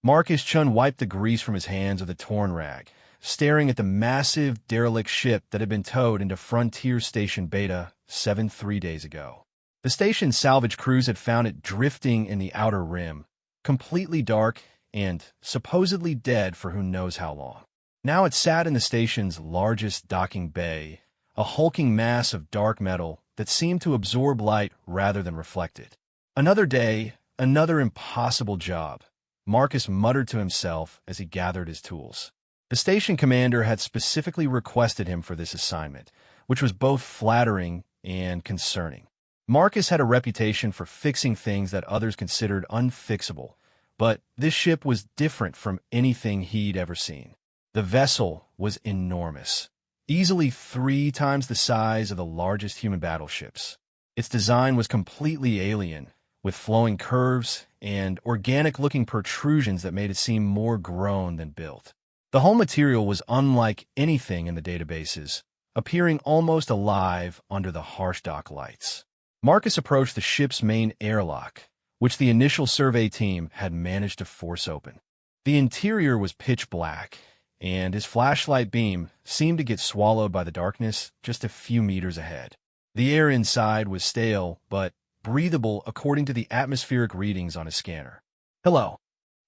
Marcus Chun wiped the grease from his hands with a torn rag, staring at the massive, derelict ship that had been towed into Frontier Station Beta 7 3 days ago. The station's salvage crews had found it drifting in the outer rim, completely dark and supposedly dead for who knows how long. Now it sat in the station's largest docking bay, a hulking mass of dark metal that seemed to absorb light rather than reflect it. Another day, another impossible job, Marcus muttered to himself as he gathered his tools. The station commander had specifically requested him for this assignment, which was both flattering and concerning. Marcus had a reputation for fixing things that others considered unfixable, but this ship was different from anything he'd ever seen. The vessel was enormous, easily 3 times the size of the largest human battleships. Its design was completely alien, with flowing curves and organic-looking protrusions that made it seem more grown than built. The whole material was unlike anything in the databases, appearing almost alive under the harsh dock lights. Marcus approached the ship's main airlock, which the initial survey team had managed to force open. The interior was pitch black, and his flashlight beam seemed to get swallowed by the darkness just a few meters ahead. The air inside was stale, but breathable according to the atmospheric readings on his scanner. "Hello,"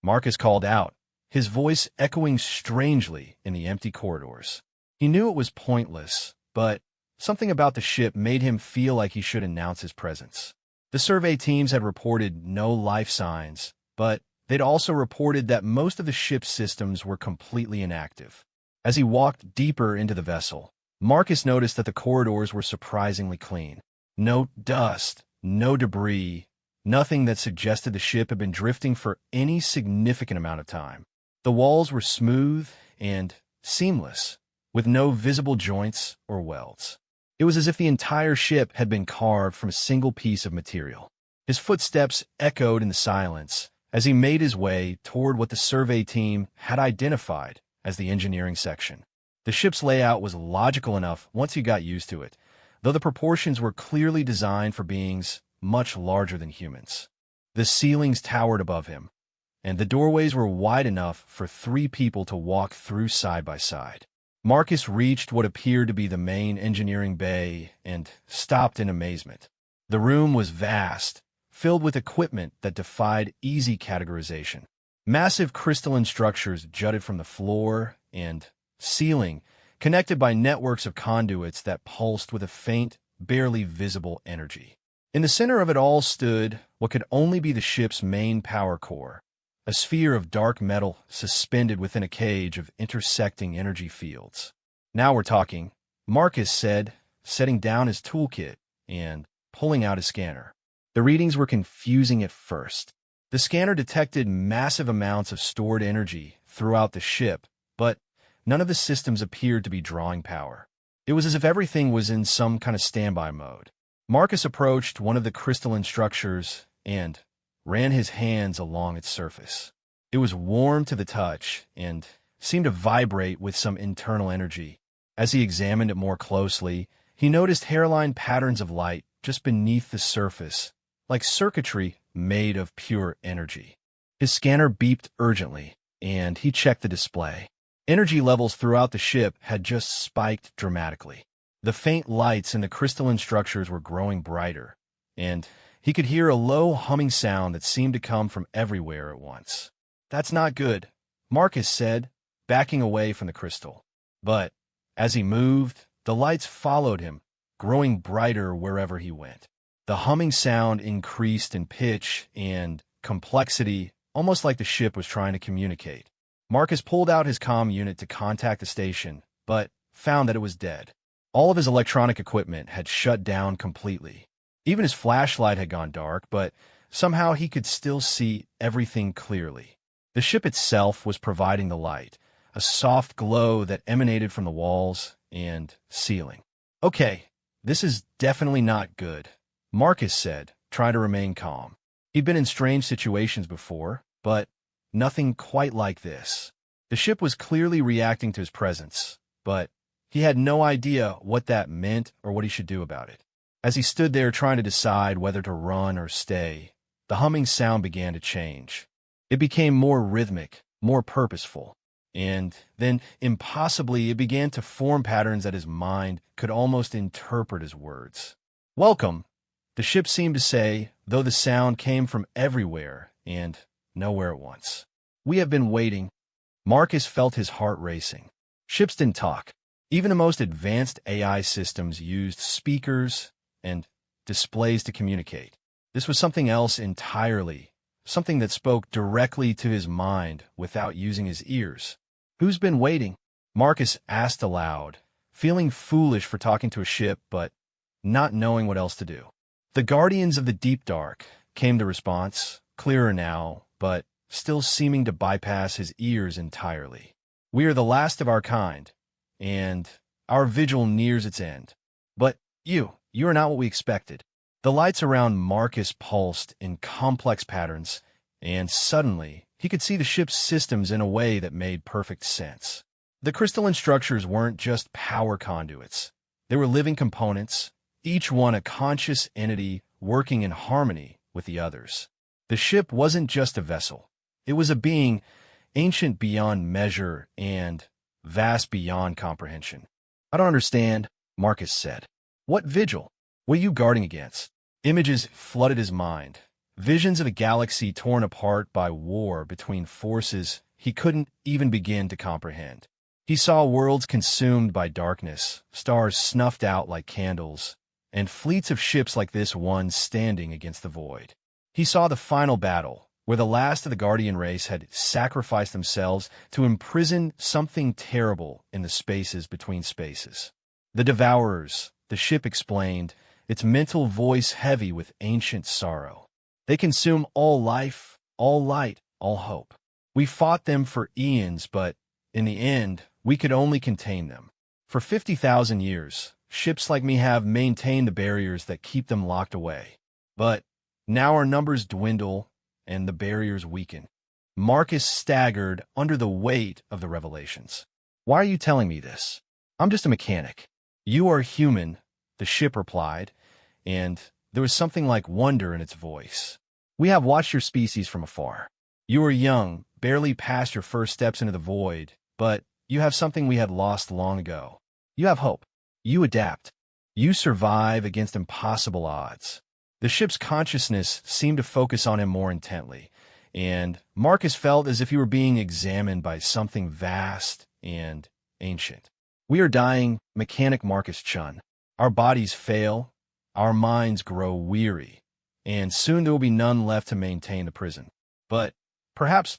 Marcus called out, his voice echoing strangely in the empty corridors. He knew it was pointless, but something about the ship made him feel like he should announce his presence. The survey teams had reported no life signs, but they'd also reported that most of the ship's systems were completely inactive. As he walked deeper into the vessel, Marcus noticed that the corridors were surprisingly clean. No dust, no debris, nothing that suggested the ship had been drifting for any significant amount of time. The walls were smooth and seamless, with no visible joints or welds. It was as if the entire ship had been carved from a single piece of material. His footsteps echoed in the silence as he made his way toward what the survey team had identified as the engineering section. The ship's layout was logical enough once you got used to it, though the proportions were clearly designed for beings much larger than humans. The ceilings towered above him, and the doorways were wide enough for 3 people to walk through side by side. Marcus reached what appeared to be the main engineering bay and stopped in amazement. The room was vast, filled with equipment that defied easy categorization. Massive crystalline structures jutted from the floor and ceiling, connected by networks of conduits that pulsed with a faint, barely visible energy. In the center of it all stood what could only be the ship's main power core, a sphere of dark metal suspended within a cage of intersecting energy fields. "Now we're talking," Marcus said, setting down his toolkit and pulling out his scanner. The readings were confusing at first. The scanner detected massive amounts of stored energy throughout the ship, but none of the systems appeared to be drawing power. It was as if everything was in some kind of standby mode. Marcus approached one of the crystalline structures and ran his hands along its surface. It was warm to the touch and seemed to vibrate with some internal energy. As he examined it more closely, he noticed hairline patterns of light just beneath the surface, like circuitry made of pure energy. His scanner beeped urgently, and he checked the display. Energy levels throughout the ship had just spiked dramatically. The faint lights in the crystalline structures were growing brighter, and he could hear a low humming sound that seemed to come from everywhere at once. "That's not good," Marcus said, backing away from the crystal. But as he moved, the lights followed him, growing brighter wherever he went. The humming sound increased in pitch and complexity, almost like the ship was trying to communicate. Marcus pulled out his comm unit to contact the station, but found that it was dead. All of his electronic equipment had shut down completely. Even his flashlight had gone dark, but somehow he could still see everything clearly. The ship itself was providing the light, a soft glow that emanated from the walls and ceiling. "Okay, this is definitely not good," Marcus said, trying to remain calm. He'd been in strange situations before, but nothing quite like this. The ship was clearly reacting to his presence, but he had no idea what that meant or what he should do about it. As he stood there trying to decide whether to run or stay, the humming sound began to change. It became more rhythmic, more purposeful. And then, impossibly, it began to form patterns that his mind could almost interpret as words. "Welcome," the ship seemed to say, though the sound came from everywhere and nowhere at once. "We have been waiting." Marcus felt his heart racing. Ships didn't talk. Even the most advanced AI systems used speakers and displays to communicate. This was something else entirely, something that spoke directly to his mind without using his ears. "Who's been waiting?" Marcus asked aloud, feeling foolish for talking to a ship, but not knowing what else to do. "The Guardians of the Deep Dark," came the response, clearer now, but still seeming to bypass his ears entirely. "We are the last of our kind, and our vigil nears its end. But you are not what we expected." The lights around Marcus pulsed in complex patterns, and suddenly he could see the ship's systems in a way that made perfect sense. The crystalline structures weren't just power conduits. They were living components, each one a conscious entity working in harmony with the others. The ship wasn't just a vessel. It was a being, ancient beyond measure and vast beyond comprehension. "I don't understand," Marcus said. "What vigil? What are you guarding against?" Images flooded his mind. Visions of a galaxy torn apart by war between forces he couldn't even begin to comprehend. He saw worlds consumed by darkness, stars snuffed out like candles, and fleets of ships like this one standing against the void. He saw the final battle, where the last of the Guardian race had sacrificed themselves to imprison something terrible in the spaces between spaces. "The Devourers," the ship explained, its mental voice heavy with ancient sorrow. "They consume all life, all light, all hope. We fought them for eons, but in the end, we could only contain them. For 50,000 years, ships like me have maintained the barriers that keep them locked away. But now our numbers dwindle, and the barriers weaken." Marcus staggered under the weight of the revelations. "Why are you telling me this? I'm just a mechanic." "You are human," the ship replied, and there was something like wonder in its voice. "We have watched your species from afar. You are young, barely past your first steps into the void, but you have something we had lost long ago. You have hope. You adapt. You survive against impossible odds." The ship's consciousness seemed to focus on him more intently, and Marcus felt as if he were being examined by something vast and ancient. "We are dying, Mechanic Marcus Chun. Our bodies fail, our minds grow weary, and soon there will be none left to maintain the prison. But perhaps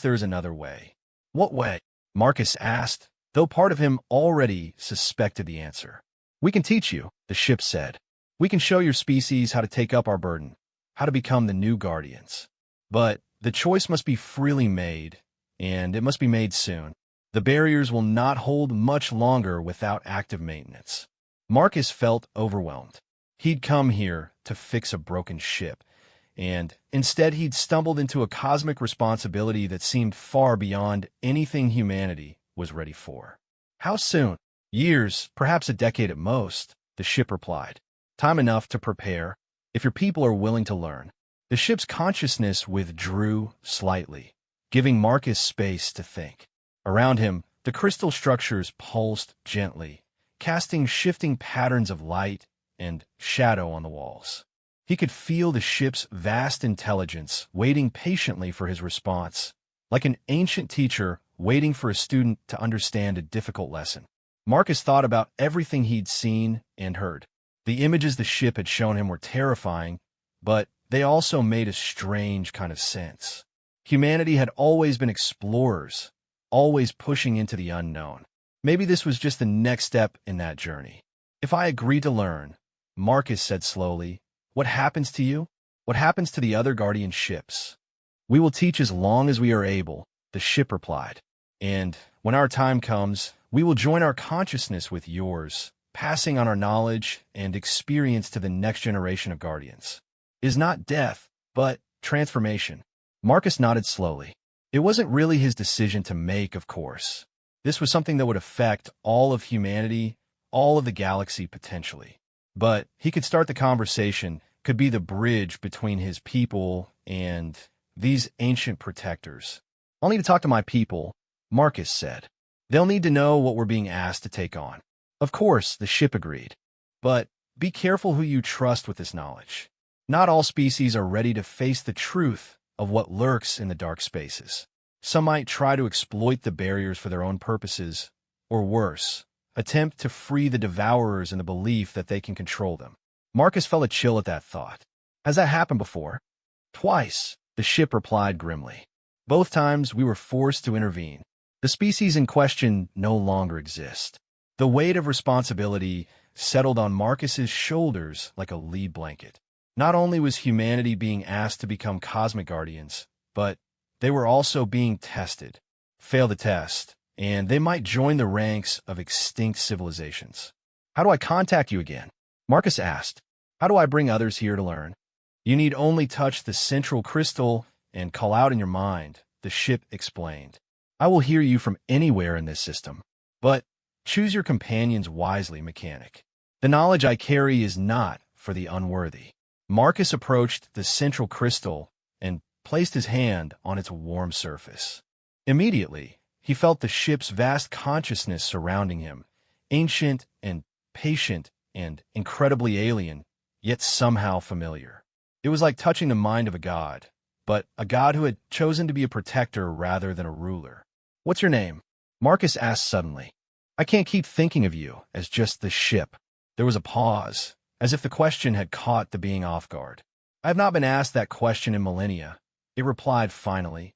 there is another way." "What way?" Marcus asked, though part of him already suspected the answer. "We can teach you," the ship said. "We can show your species how to take up our burden, how to become the new Guardians. But the choice must be freely made, and it must be made soon. The barriers will not hold much longer without active maintenance." Marcus felt overwhelmed. He'd come here to fix a broken ship, and instead he'd stumbled into a cosmic responsibility that seemed far beyond anything humanity was ready for. "How soon?" "Years, perhaps a decade at most," the ship replied. "Time enough to prepare, if your people are willing to learn." The ship's consciousness withdrew slightly, giving Marcus space to think. Around him, the crystal structures pulsed gently, casting shifting patterns of light and shadow on the walls. He could feel the ship's vast intelligence waiting patiently for his response, like an ancient teacher waiting for a student to understand a difficult lesson. Marcus thought about everything he'd seen and heard. The images the ship had shown him were terrifying, but they also made a strange kind of sense. Humanity had always been explorers, always pushing into the unknown. Maybe this was just the next step in that journey. "If I agree to learn," Marcus said slowly, "what happens to you? What happens to the other Guardian ships?" "We will teach as long as we are able," the ship replied. "And when our time comes, we will join our consciousness with yours, passing on our knowledge and experience to the next generation of Guardians." Is not death, but transformation. Marcus nodded slowly. It wasn't really his decision to make, of course. This was something that would affect all of humanity, all of the galaxy potentially. But he could start the conversation, could be the bridge between his people and These ancient protectors. I'll need to talk to my people, Marcus said. They'll need to know what we're being asked to take on. Of course, the ship agreed. But be careful who you trust with this knowledge. Not all species are ready to face the truth of what lurks in the dark spaces. Some might try to exploit the barriers for their own purposes, or worse, attempt to free the devourers in the belief that they can control them. Marcus felt a chill at that thought. Has that happened before? Twice, the ship replied grimly. Both times we were forced to intervene. The species in question no longer exist. The weight of responsibility settled on Marcus's shoulders like a lead blanket. Not only was humanity being asked to become cosmic guardians, but they were also being tested. Fail the test, and they might join the ranks of extinct civilizations. How do I contact you again? Marcus asked. How do I bring others here to learn? You need only touch the central crystal and call out in your mind, the ship explained. I will hear you from anywhere in this system. But choose your companions wisely, mechanic. The knowledge I carry is not for the unworthy. Marcus approached the central crystal and placed his hand on its warm surface. Immediately, he felt the ship's vast consciousness surrounding him, ancient and patient and incredibly alien, yet somehow familiar. It was like touching the mind of a god, but a god who had chosen to be a protector rather than a ruler. What's your name? Marcus asked suddenly. I can't keep thinking of you as just the ship. There was a pause, as if the question had caught the being off guard. I have not been asked that question in millennia, it replied finally.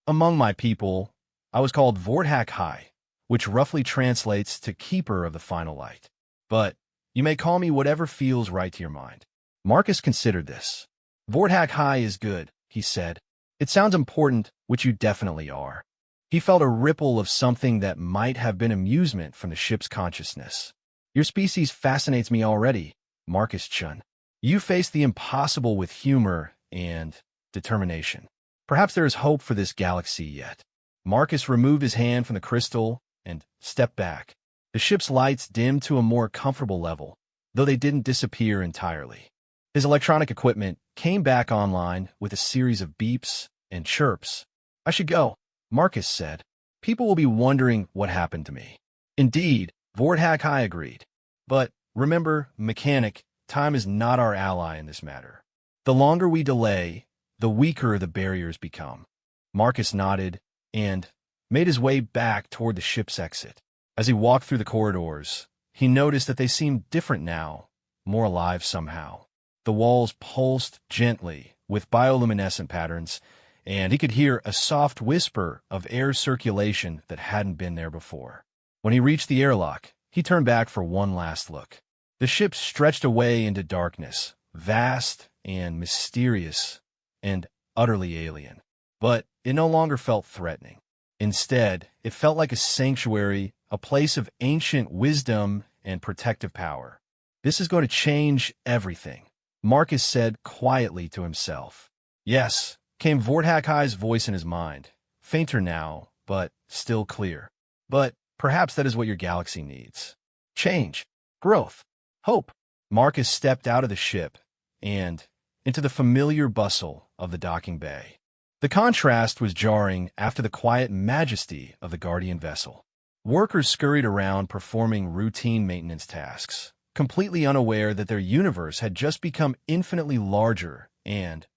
Among my people, I was called HFY, which roughly translates to Keeper of the Final Light. But you may call me whatever feels right to your mind. Marcus considered this. HFY is good, he said. It sounds important, which you definitely are. He felt a ripple of something that might have been amusement from the ship's consciousness. Your species fascinates me already, Marcus Chun. You face the impossible with humor and determination. Perhaps there is hope for this galaxy yet. Marcus removed his hand from the crystal and stepped back. The ship's lights dimmed to a more comfortable level, though they didn't disappear entirely. His electronic equipment came back online with a series of beeps and chirps. I should go, Marcus said. People will be wondering what happened to me. Indeed, HFY agreed. But remember, mechanic, time is not our ally in this matter. The longer we delay, the weaker the barriers become. Marcus nodded and made his way back toward the ship's exit. As he walked through the corridors, he noticed that they seemed different now, more alive somehow. The walls pulsed gently with bioluminescent patterns, and he could hear a soft whisper of air circulation that hadn't been there before. When he reached the airlock, he turned back for one last look. The ship stretched away into darkness, vast and mysterious and utterly alien. But it no longer felt threatening. Instead, it felt like a sanctuary, a place of ancient wisdom and protective power. This is going to change everything, Marcus said quietly to himself. Yes, came HFY's voice in his mind, fainter now, but still clear. But perhaps that is what your galaxy needs. Change, growth, hope. Marcus stepped out of the ship and into the familiar bustle of the docking bay. The contrast was jarring after the quiet majesty of the Guardian vessel. Workers scurried around performing routine maintenance tasks, completely unaware that their universe had just become infinitely larger and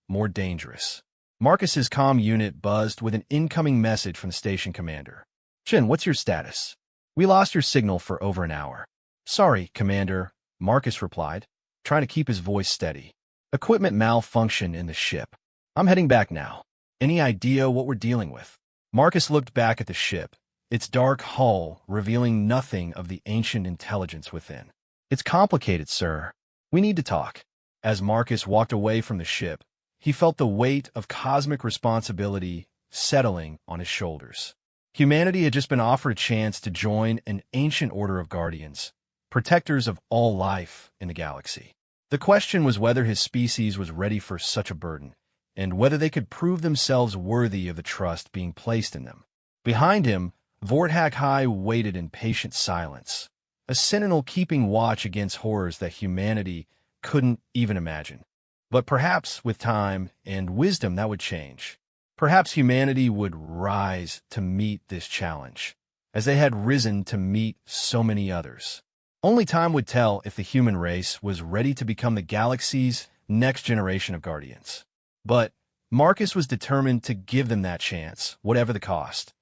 more dangerous. Marcus's comm unit buzzed with an incoming message from the station commander. Jin, what's your status? We lost your signal for over an hour. Sorry, Commander, Marcus replied, trying to keep his voice steady. Equipment malfunction in the ship. I'm heading back now. Any idea what we're dealing with? Marcus looked back at the ship, its dark hull revealing nothing of the ancient intelligence within. It's complicated, sir. We need to talk. As Marcus walked away from the ship, he felt the weight of cosmic responsibility settling on his shoulders. Humanity had just been offered a chance to join an ancient order of guardians, protectors of all life in the galaxy. The question was whether his species was ready for such a burden, and whether they could prove themselves worthy of the trust being placed in them. Behind him, HFY waited in patient silence, a sentinel keeping watch against horrors that humanity couldn't even imagine. But perhaps with time and wisdom that would change. Perhaps humanity would rise to meet this challenge, as they had risen to meet so many others. Only time would tell if the human race was ready to become the galaxy's next generation of guardians. But Marcus was determined to give them that chance, whatever the cost.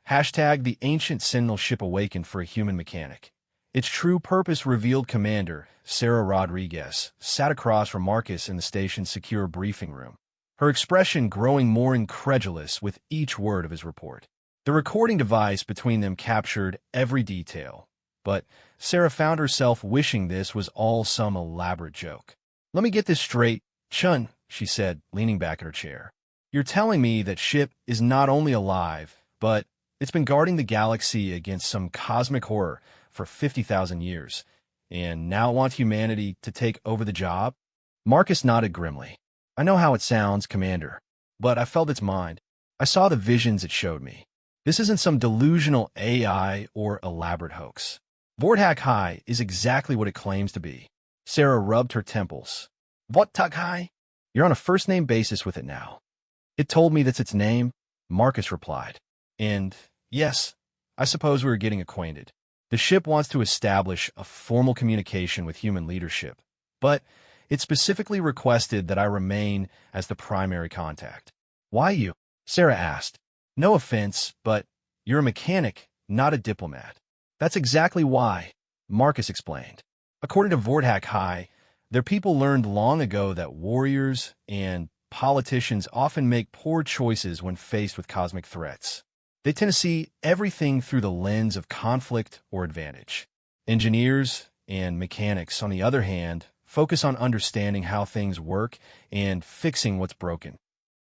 Hashtag the ancient Sentinel ship awakened for a human mechanic. Its true purpose revealed. Commander Sarah Rodriguez sat across from Marcus in the station's secure briefing room, her expression growing more incredulous with each word of his report. The recording device between them captured every detail, but Sarah found herself wishing this was all some elaborate joke. "Let me get this straight, Chun," she said, leaning back in her chair. "You're telling me that ship is not only alive, but it's been guarding the galaxy against some cosmic horror for 50,000 years, and now it wants humanity to take over the job?" Marcus nodded grimly. "I know how it sounds, Commander, but I felt its mind. I saw the visions it showed me. This isn't some delusional AI or elaborate hoax. Vortak High is exactly what it claims to be." Sarah rubbed her temples. "Vortak High? You're on a first-name basis with it now." "It told me that's its name," Marcus replied. "And yes, I suppose we were getting acquainted. The ship wants to establish a formal communication with human leadership, but it specifically requested that I remain as the primary contact." "Why you?" Sarah asked. "No offense, but you're a mechanic, not a diplomat." "That's exactly why," Marcus explained. "According to Vortak High, their people learned long ago that warriors and politicians often make poor choices when faced with cosmic threats. They tend to see everything through the lens of conflict or advantage. Engineers and mechanics, on the other hand, focus on understanding how things work and fixing what's broken."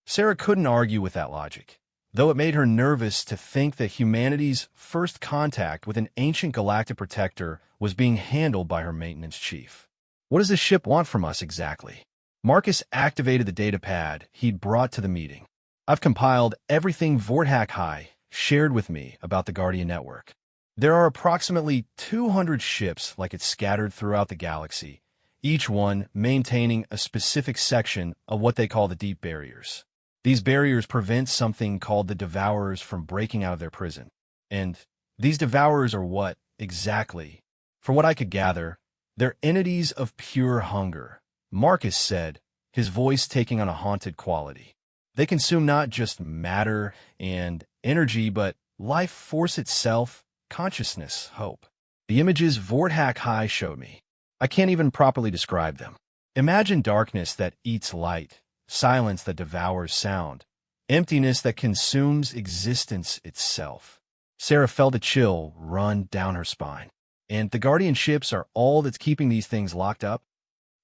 Sarah couldn't argue with that logic, though it made her nervous to think that humanity's first contact with an ancient galactic protector was being handled by her maintenance chief. "What does this ship want from us exactly?" Marcus activated the data pad he'd brought to the meeting. "I've compiled everything Vortak High shared with me about the Guardian Network. There are approximately 200 ships like it scattered throughout the galaxy, each one maintaining a specific section of what they call the deep barriers. These barriers prevent something called the Devourers from breaking out of their prison. And these Devourers are what, exactly? For what I could gather, they're entities of pure hunger," Marcus said, his voice taking on a haunted quality. "They consume not just matter and energy, but life force itself, consciousness, hope. The images Vortak High showed me, I can't even properly describe them. Imagine darkness that eats light, silence that devours sound, emptiness that consumes existence itself." Sarah felt a chill run down her spine. "And the Guardian ships are all that's keeping these things locked up?"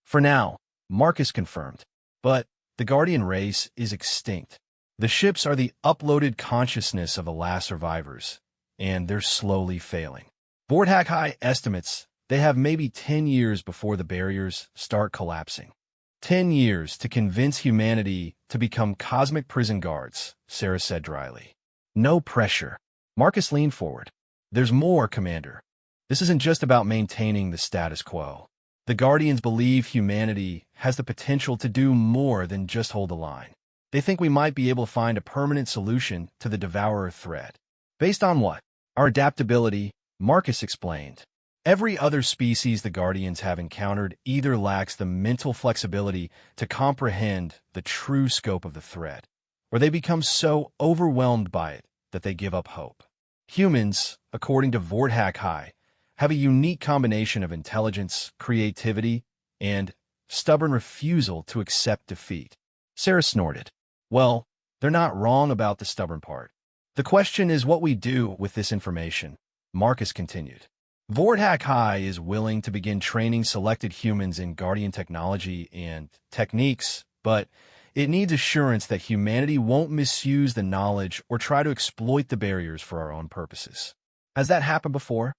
"For now," Marcus confirmed. "But the Guardian race is extinct. The ships are the uploaded consciousness of the last survivors, and they're slowly failing. Vortak High estimates they have maybe 10 years before the barriers start collapsing." 10 years to convince humanity to become cosmic prison guards," Sarah said dryly. "No pressure." Marcus leaned forward. "There's more, Commander. This isn't just about maintaining the status quo. The Guardians believe humanity has the potential to do more than just hold the line. They think we might be able to find a permanent solution to the Devourer threat." "Based on what?" "Our adaptability," Marcus explained. "Every other species the Guardians have encountered either lacks the mental flexibility to comprehend the true scope of the threat, or they become so overwhelmed by it that they give up hope. Humans, according to Vortak High, have a unique combination of intelligence, creativity, and stubborn refusal to accept defeat." Sarah snorted. "Well, they're not wrong about the stubborn part. The question is what we do with this information," Marcus continued. "Vortak High is willing to begin training selected humans in Guardian technology and techniques, but it needs assurance that humanity won't misuse the knowledge or try to exploit the barriers for our own purposes." "Has that happened before?"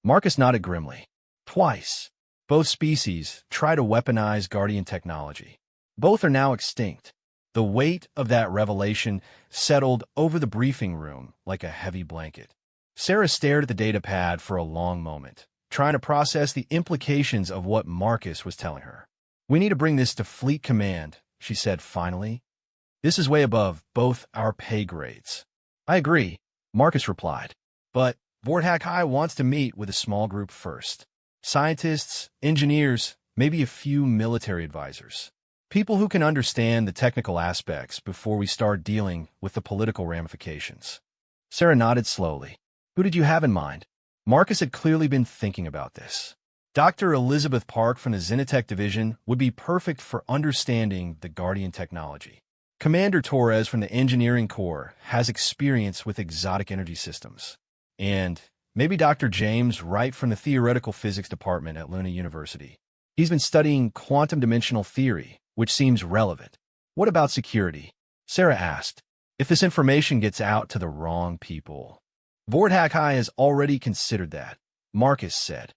Marcus nodded grimly. "Twice. Both species try to weaponize Guardian technology. Both are now extinct." The weight of that revelation settled over the briefing room like a heavy blanket. Sarah stared at the data pad for a long moment, trying to process the implications of what Marcus was telling her. We need to bring this to Fleet Command, she said finally. This is way above both our pay grades. I agree, Marcus replied. But Vorthak High wants to meet with a small group first. Scientists, engineers, maybe a few military advisors. People who can understand the technical aspects before we start dealing with the political ramifications. Sarah nodded slowly. Who did you have in mind? Marcus had clearly been thinking about this. Dr. Elizabeth Park from the Xenotech Division would be perfect for understanding the Guardian technology. Commander Torres from the Engineering Corps has experience with exotic energy systems. And maybe Dr. James Wright from the Theoretical Physics Department at Luna University. He's been studying quantum dimensional theory, which seems relevant. What about security? Sarah asked. If this information gets out to the wrong people. Vorthak High has already considered that, Marcus said.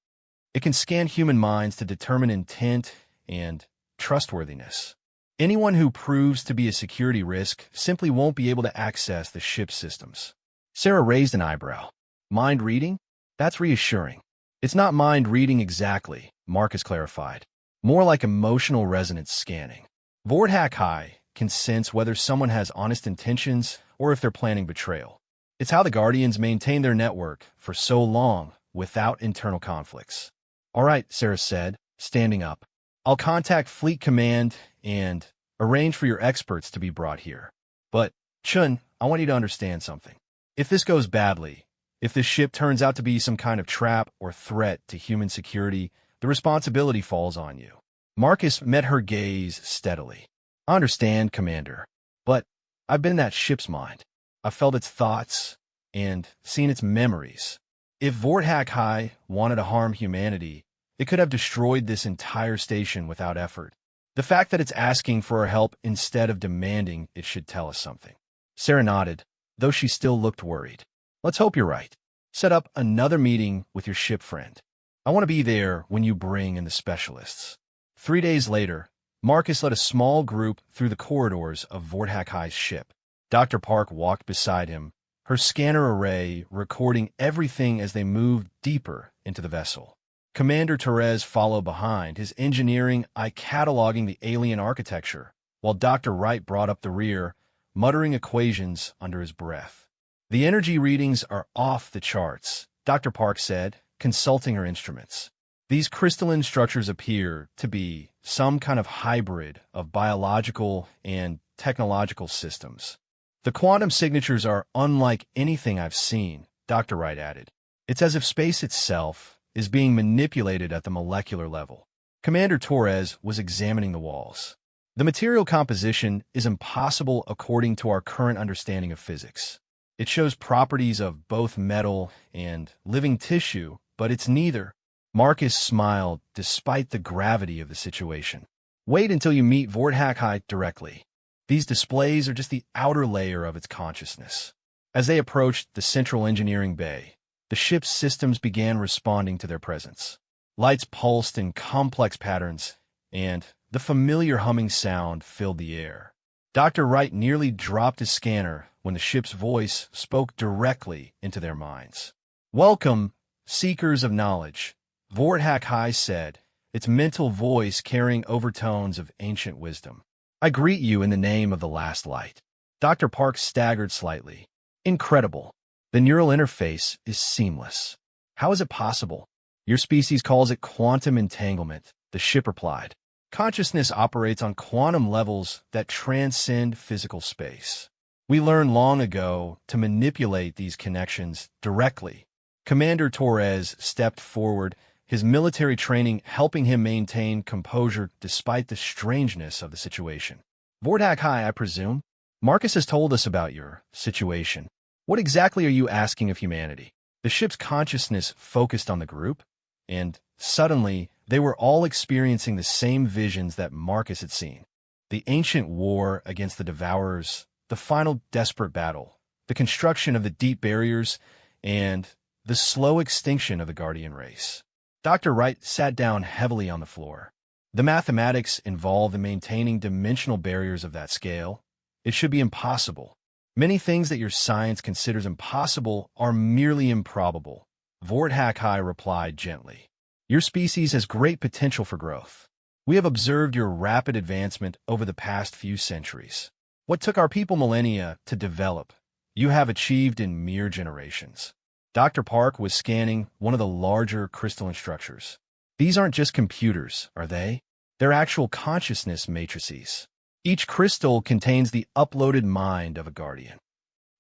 It can scan human minds to determine intent and trustworthiness. Anyone who proves to be a security risk simply won't be able to access the ship's systems. Sarah raised an eyebrow. Mind reading? That's reassuring. It's not mind reading exactly, Marcus clarified. More like emotional resonance scanning. Vorthak High can sense whether someone has honest intentions or if they're planning betrayal. It's how the Guardians maintain their network for so long without internal conflicts. All right, Sarah said, standing up. I'll contact Fleet Command and arrange for your experts to be brought here. But, Chun, I want you to understand something. If this goes badly, if this ship turns out to be some kind of trap or threat to human security, the responsibility falls on you. Marcus met her gaze steadily. I understand, Commander, but I've been in that ship's mind. I've felt its thoughts and seen its memories. If Vorthak High wanted to harm humanity, it could have destroyed this entire station without effort. The fact that it's asking for our help instead of demanding it should tell us something. Sarah nodded, though she still looked worried. Let's hope you're right. Set up another meeting with your ship friend. I want to be there when you bring in the specialists. 3 days later, Marcus led a small group through the corridors of Vorthak High's ship. Dr. Park walked beside him, her scanner array recording everything as they moved deeper into the vessel. Commander Torres followed behind, his engineering eye cataloging the alien architecture, while Dr. Wright brought up the rear, muttering equations under his breath. The energy readings are off the charts, Dr. Park said, consulting her instruments. These crystalline structures appear to be some kind of hybrid of biological and technological systems. The quantum signatures are unlike anything I've seen, Dr. Wright added. It's as if space itself is being manipulated at the molecular level. Commander Torres was examining the walls. The material composition is impossible according to our current understanding of physics. It shows properties of both metal and living tissue, but it's neither. Marcus smiled despite the gravity of the situation. Wait until you meet Vorthak High directly. These displays are just the outer layer of its consciousness. As they approached the central engineering bay, the ship's systems began responding to their presence. Lights pulsed in complex patterns, and the familiar humming sound filled the air. Dr. Wright nearly dropped his scanner when the ship's voice spoke directly into their minds. Welcome, seekers of knowledge, Vorthak High said, its mental voice carrying overtones of ancient wisdom. I greet you in the name of the last light. Dr. Park staggered slightly. Incredible. The neural interface is seamless. How is it possible? Your species calls it quantum entanglement, the ship replied. Consciousness operates on quantum levels that transcend physical space. We learned long ago to manipulate these connections directly. Commander Torres stepped forward, his military training helping him maintain composure despite the strangeness of the situation. Vorthak High, I presume? Marcus has told us about your situation. What exactly are you asking of humanity? The ship's consciousness focused on the group, and suddenly they were all experiencing the same visions that Marcus had seen. The ancient war against the Devourers, the final desperate battle, the construction of the deep barriers, and the slow extinction of the Guardian race. Dr. Wright sat down heavily on the floor. The mathematics involved in maintaining dimensional barriers of that scale. It should be impossible. Many things that your science considers impossible are merely improbable, Vorthak High replied gently. Your species has great potential for growth. We have observed your rapid advancement over the past few centuries. What took our people millennia to develop, you have achieved in mere generations. Dr. Park was scanning one of the larger crystalline structures. These aren't just computers, are they? They're actual consciousness matrices. Each crystal contains the uploaded mind of a guardian.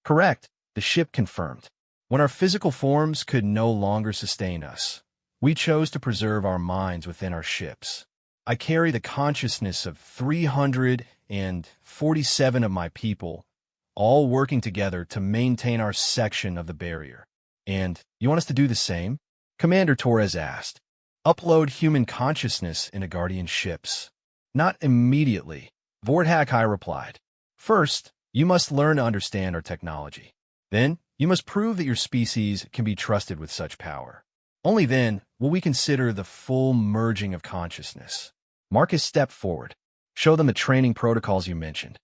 Correct, the ship confirmed. When our physical forms could no longer sustain us, we chose to preserve our minds within our ships. I carry the consciousness of 347 of my people, all working together to maintain our section of the barrier. And you want us to do the same? Commander Torres asked. Upload human consciousness into Guardian ships. Not immediately, Vorthak replied. First, you must learn to understand our technology. Then, you must prove that your species can be trusted with such power. Only then will we consider the full merging of consciousness. Marcus stepped forward. Show them the training protocols you mentioned.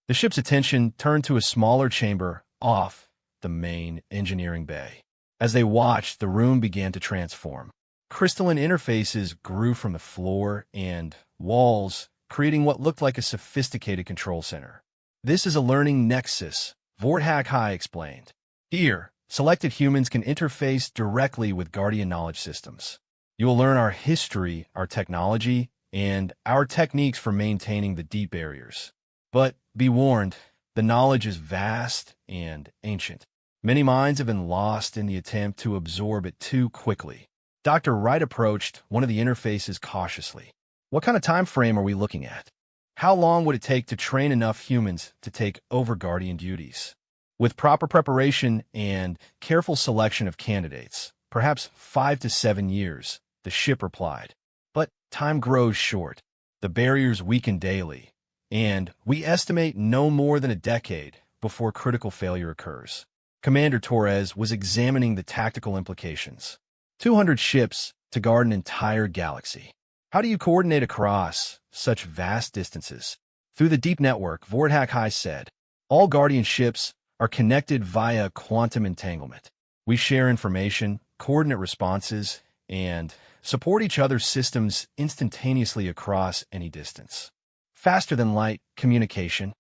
The ship's attention turned to a smaller chamber off the main engineering bay. As they watched, the room began to transform. Crystalline interfaces grew from the floor and walls, creating what looked like a sophisticated control center. This is a learning nexus, Vorthak explained. Here, selected humans can interface directly with Guardian knowledge systems. You will learn our history, our technology, and our techniques for maintaining the deep barriers. But be warned, the knowledge is vast and ancient. Many minds have been lost in the attempt to absorb it too quickly. Dr. Wright approached one of the interfaces cautiously. What kind of time frame are we looking at? How long would it take to train enough humans to take over Guardian duties? With proper preparation and careful selection of candidates, perhaps 5 to 7 years, the ship replied. But time grows short. The barriers weaken daily, and we estimate no more than a decade before critical failure occurs. Commander Torres was examining the tactical implications. 200 ships to guard an entire galaxy. How do you coordinate across such vast distances? Through the deep network, Vorthak said. All Guardian ships are connected via quantum entanglement. We share information, coordinate responses, and support each other's systems instantaneously across any distance. Faster than light communication?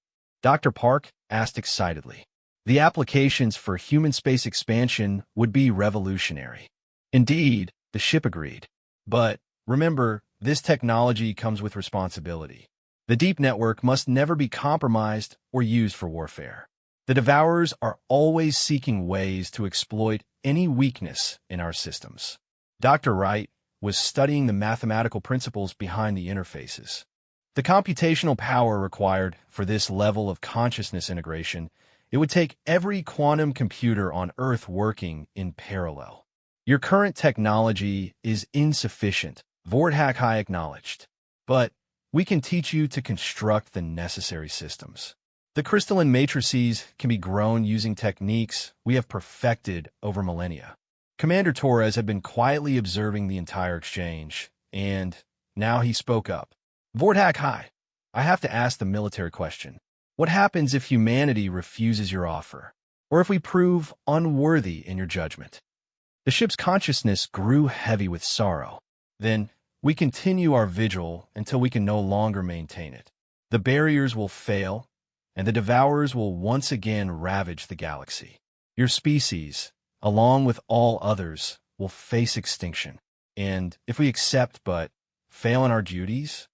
Dr. Park asked excitedly. The applications for human space expansion would be revolutionary. Indeed, the ship agreed. But remember, this technology comes with responsibility. The deep network must never be compromised or used for warfare. The Devourers are always seeking ways to exploit any weakness in our systems. Dr. Wright was studying the mathematical principles behind the interfaces. The computational power required for this level of consciousness integration, it would take every quantum computer on Earth working in parallel. Your current technology is insufficient, Vorthak acknowledged. But we can teach you to construct the necessary systems. The crystalline matrices can be grown using techniques we have perfected over millennia. Commander Torres had been quietly observing the entire exchange, and now he spoke up. Vorthak, I have to ask the military question. What happens if humanity refuses your offer? Or if we prove unworthy in your judgment? The ship's consciousness grew heavy with sorrow. Then, we continue our vigil until we can no longer maintain it. The barriers will fail, and the Devourers will once again ravage the galaxy. Your species, along with all others, will face extinction. And if we accept but fail in our duties?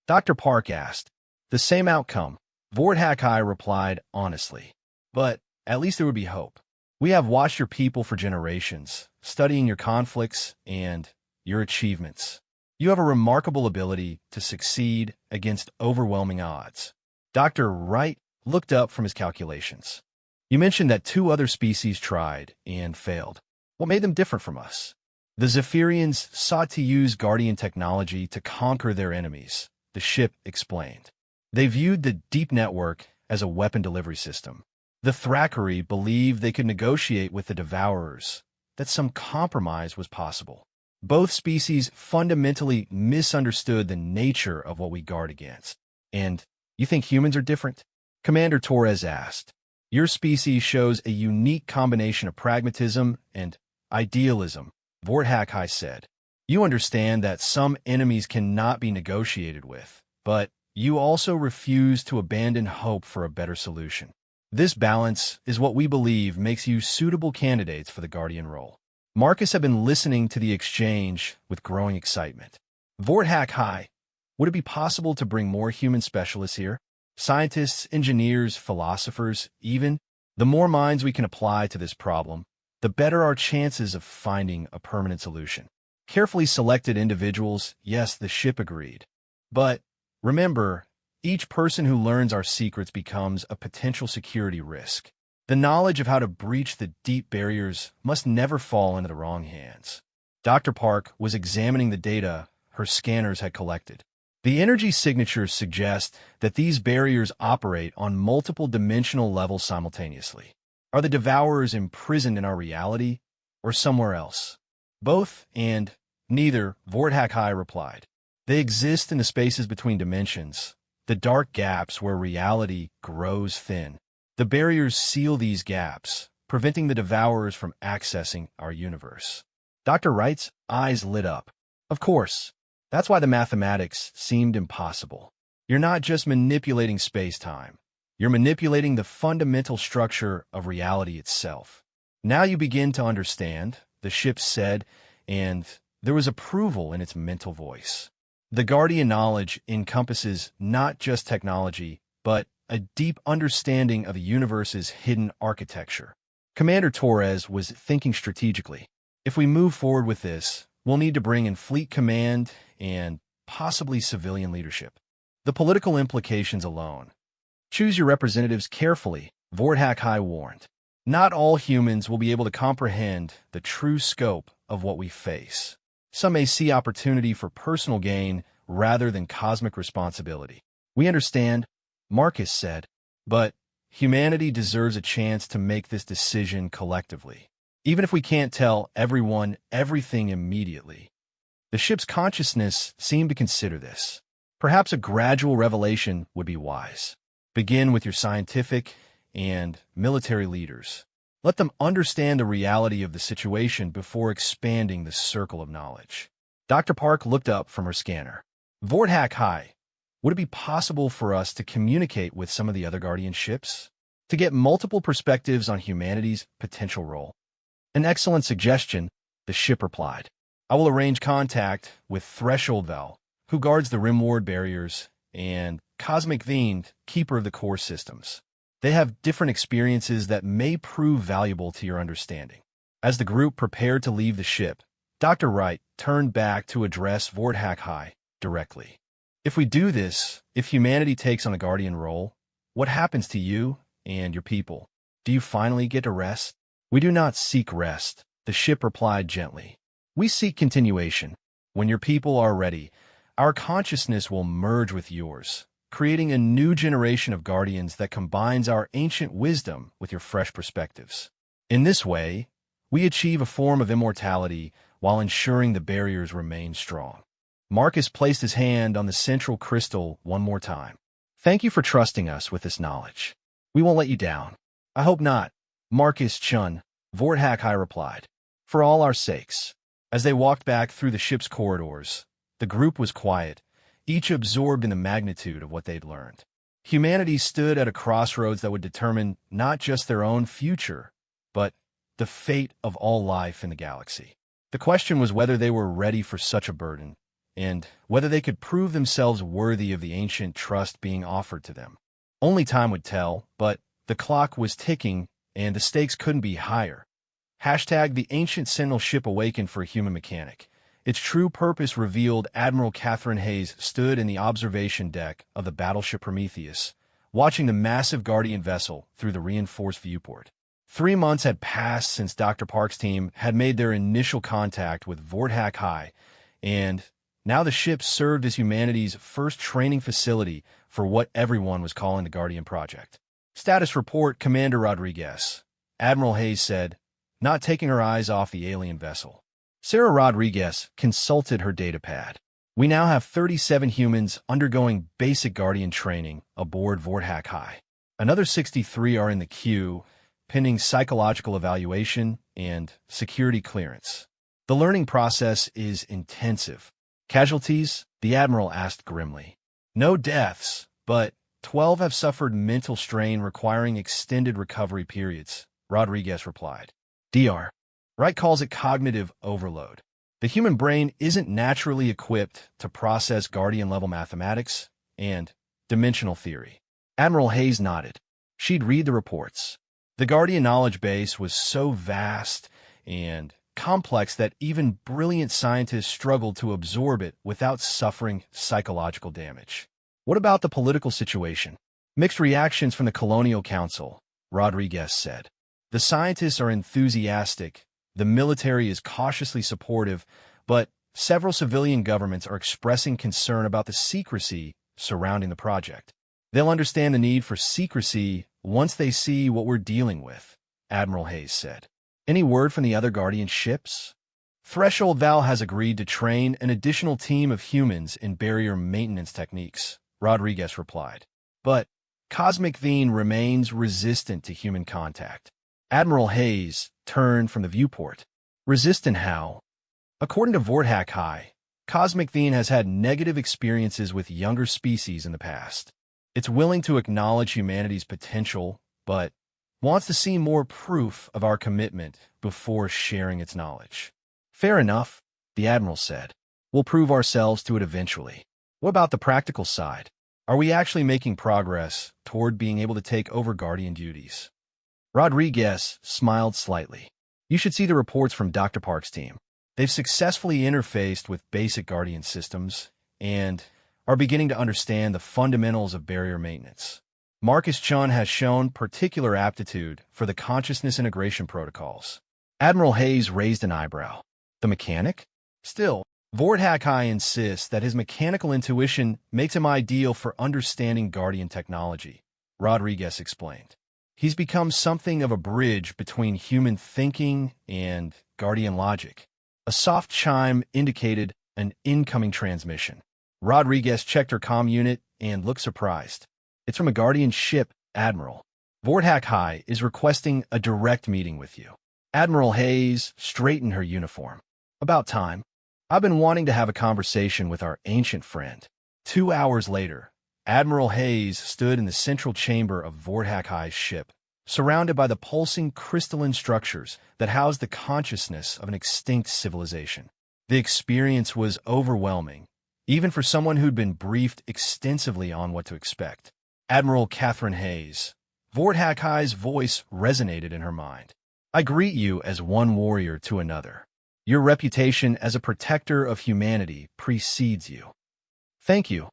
Dr. Park asked. The same outcome, Vorthak replied honestly. But at least there would be hope. We have watched your people for generations, studying your conflicts and your achievements. You have a remarkable ability to succeed against overwhelming odds. Dr. Wright looked up from his calculations. You mentioned that 2 other species tried and failed. What made them different from us? The Zephyrians sought to use Guardian technology to conquer their enemies, the ship explained. They viewed the deep network as a weapon delivery system. The Thrakkari believed they could negotiate with the Devourers, that some compromise was possible. Both species fundamentally misunderstood the nature of what we guard against. And you think humans are different? Commander Torres asked. Your species shows a unique combination of pragmatism and idealism, Vorthak said. You understand that some enemies cannot be negotiated with, but you also refuse to abandon hope for a better solution. This balance is what we believe makes you suitable candidates for the Guardian role. Marcus had been listening to the exchange with growing excitement. Vorthak High, would it be possible to bring more human specialists here? Scientists, engineers, philosophers, even? The more minds we can apply to this problem, the better our chances of finding a permanent solution. Carefully selected individuals, yes, the ship agreed. But remember, each person who learns our secrets becomes a potential security risk. The knowledge of how to breach the deep barriers must never fall into the wrong hands. Dr. Park was examining the data her scanners had collected. The energy signatures suggest that these barriers operate on multiple dimensional levels simultaneously. Are the Devourers imprisoned in our reality or somewhere else? Both and neither, Vorthak High replied. They exist in the spaces between dimensions, the dark gaps where reality grows thin. The barriers seal these gaps, preventing the Devourers from accessing our universe. Dr. Wright's eyes lit up. Of course. That's why the mathematics seemed impossible. You're not just manipulating space-time. You're manipulating the fundamental structure of reality itself. Now you begin to understand, the ship said, and there was approval in its mental voice. The Guardian knowledge encompasses not just technology, but a deep understanding of the universe's hidden architecture. Commander Torres was thinking strategically. If we move forward with this, we'll need to bring in fleet command and possibly civilian leadership. The political implications alone. Choose your representatives carefully, Vorthak High warned. Not all humans will be able to comprehend the true scope of what we face. Some may see opportunity for personal gain rather than cosmic responsibility. We understand, Marcus said, but humanity deserves a chance to make this decision collectively. Even if we can't tell everyone everything immediately. The ship's consciousness seemed to consider this. Perhaps a gradual revelation would be wise. Begin with your scientific and military leaders. Let them understand the reality of the situation before expanding the circle of knowledge. Dr. Park looked up from her scanner. Vorthak High, would it be possible for us to communicate with some of the other Guardian ships? To get multiple perspectives on humanity's potential role? An excellent suggestion, the ship replied. I will arrange contact with Threshold Val, who guards the Rimward barriers, and Cosmic Fiend, keeper of the core systems. They have different experiences that may prove valuable to your understanding. As the group prepared to leave the ship, Dr. Wright turned back to address Vorthak High directly. If we do this, if humanity takes on a Guardian role, what happens to you and your people? Do you finally get to rest? We do not seek rest, the ship replied gently. We seek continuation. When your people are ready, our consciousness will merge with yours, creating a new generation of Guardians that combines our ancient wisdom with your fresh perspectives. In this way, we achieve a form of immortality while ensuring the barriers remain strong. Marcus placed his hand on the central crystal one more time. Thank you for trusting us with this knowledge. We won't let you down. I hope not, Marcus Chun, Vorthak High replied. For all our sakes. As they walked back through the ship's corridors, the group was quiet, each absorbed in the magnitude of what they'd learned. Humanity stood at a crossroads that would determine not just their own future, but the fate of all life in the galaxy. The question was whether they were ready for such a burden, and whether they could prove themselves worthy of the ancient trust being offered to them. Only time would tell, but the clock was ticking, and the stakes couldn't be higher. The ancient Sentinel ship awakened for a human mechanic. Its true purpose revealed. Admiral Catherine Hayes stood in the observation deck of the battleship Prometheus, watching the massive Guardian vessel through the reinforced viewport. 3 months had passed since Dr. Park's team had made their initial contact with Vorthak High, and now the ship served as humanity's first training facility for what everyone was calling the Guardian Project. Status report, Commander Rodriguez. Admiral Hayes said, not taking her eyes off the alien vessel. Sarah Rodriguez consulted her datapad. We now have 37 humans undergoing basic Guardian training aboard Vorthak High. Another 63 are in the queue, pending psychological evaluation and security clearance. The learning process is intensive. Casualties? The Admiral asked grimly. No deaths, but 12 have suffered mental strain requiring extended recovery periods, Rodriguez replied. Dr. Wright calls it cognitive overload. The human brain isn't naturally equipped to process Guardian-level mathematics and dimensional theory. Admiral Hayes nodded. She'd read the reports. The Guardian knowledge base was so vast and complex that even brilliant scientists struggled to absorb it without suffering psychological damage. What about the political situation? Mixed reactions from the Colonial Council, Rodriguez said. The scientists are enthusiastic, the military is cautiously supportive, but several civilian governments are expressing concern about the secrecy surrounding the project. They'll understand the need for secrecy once they see what we're dealing with, Admiral Hayes said. Any word from the other Guardian ships? Threshold Val has agreed to train an additional team of humans in barrier maintenance techniques, Rodriguez replied. But Cosmic Fiend remains resistant to human contact. Admiral Hayes turned from the viewport. Resistant how? According to Vorthak High, Cosmic Fiend has had negative experiences with younger species in the past. It's willing to acknowledge humanity's potential, but wants to see more proof of our commitment before sharing its knowledge. Fair enough, the Admiral said. We'll prove ourselves to it eventually. What about the practical side? Are we actually making progress toward being able to take over Guardian duties? Rodriguez smiled slightly. You should see the reports from Dr. Park's team. They've successfully interfaced with basic Guardian systems and are beginning to understand the fundamentals of barrier maintenance. Marcus Chun has shown particular aptitude for the consciousness integration protocols. Admiral Hayes raised an eyebrow. The mechanic? Still, Vorthak High insists that his mechanical intuition makes him ideal for understanding Guardian technology, Rodriguez explained. He's become something of a bridge between human thinking and Guardian logic. A soft chime indicated an incoming transmission. Rodriguez checked her comm unit and looked surprised. It's from a Guardian ship, Admiral. Vorthak High is requesting a direct meeting with you. Admiral Hayes straightened her uniform. About time. I've been wanting to have a conversation with our ancient friend. 2 hours later, Admiral Hayes stood in the central chamber of Vorthak High's ship, surrounded by the pulsing crystalline structures that housed the consciousness of an extinct civilization. The experience was overwhelming, even for someone who'd been briefed extensively on what to expect. Admiral Catherine Hayes. Vorthak High's voice resonated in her mind. I greet you as one warrior to another. Your reputation as a protector of humanity precedes you. Thank you,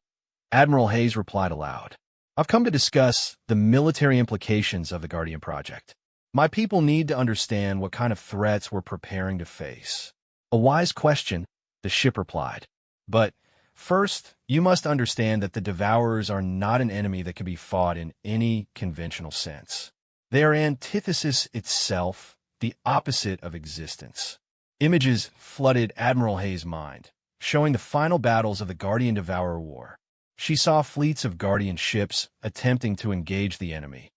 Admiral Hayes replied aloud. I've come to discuss the military implications of the Guardian Project. My people need to understand what kind of threats we're preparing to face. A wise question, the ship replied. But first, you must understand that the Devourers are not an enemy that can be fought in any conventional sense. They are antithesis itself, the opposite of existence. Images flooded Admiral Hayes' mind, showing the final battles of the Guardian-Devourer War. She saw fleets of Guardian ships attempting to engage the enemy,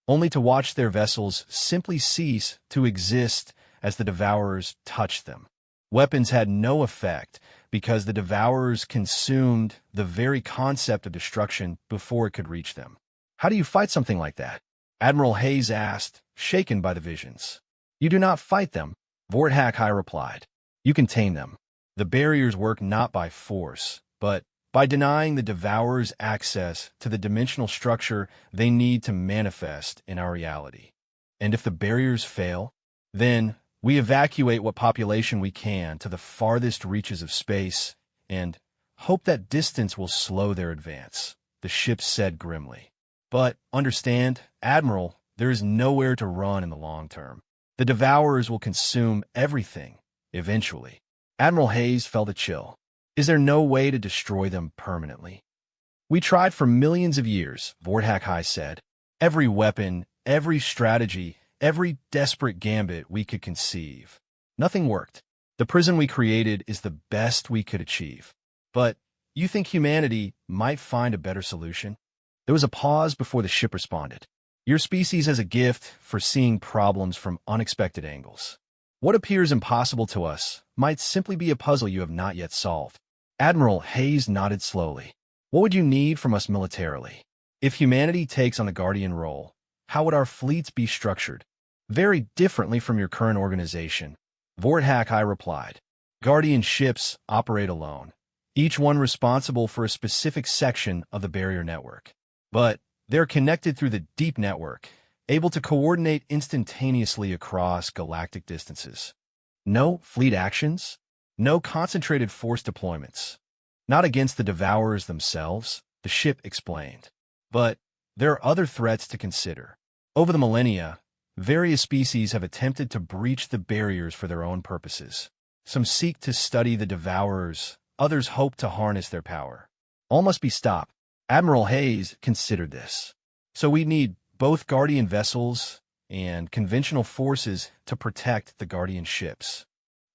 only to watch their vessels simply cease to exist as the Devourers touched them. Weapons had no effect because the Devourers consumed the very concept of destruction before it could reach them. How do you fight something like that? Admiral Hayes asked, shaken by the visions. You do not fight them, Vorthak High replied. You contain them. The barriers work not by force, but by denying the Devourers access to the dimensional structure they need to manifest in our reality. And if the barriers fail, then we evacuate what population we can to the farthest reaches of space and hope that distance will slow their advance, the ship said grimly. But understand, Admiral, there is nowhere to run in the long term. The Devourers will consume everything, eventually. Admiral Hayes felt a chill. Is there no way to destroy them permanently? We tried for millions of years, Vorthak High said. Every weapon, every strategy, every desperate gambit we could conceive. Nothing worked. The prison we created is the best we could achieve. But you think humanity might find a better solution? There was a pause before the ship responded. Your species has a gift for seeing problems from unexpected angles. What appears impossible to us might simply be a puzzle you have not yet solved. Admiral Hayes nodded slowly. What would you need from us militarily? If humanity takes on the Guardian role, how would our fleets be structured? Very differently from your current organization. HFY replied. Guardian ships operate alone, each one responsible for a specific section of the barrier network. But they're connected through the deep network, able to coordinate instantaneously across galactic distances. No fleet actions, no concentrated force deployments. Not against the Devourers themselves, the ship explained. But there are other threats to consider. Over the millennia, various species have attempted to breach the barriers for their own purposes. Some seek to study the Devourers, others hope to harness their power. All must be stopped. Admiral Hayes considered this. So we need both Guardian vessels and conventional forces to protect the Guardian ships.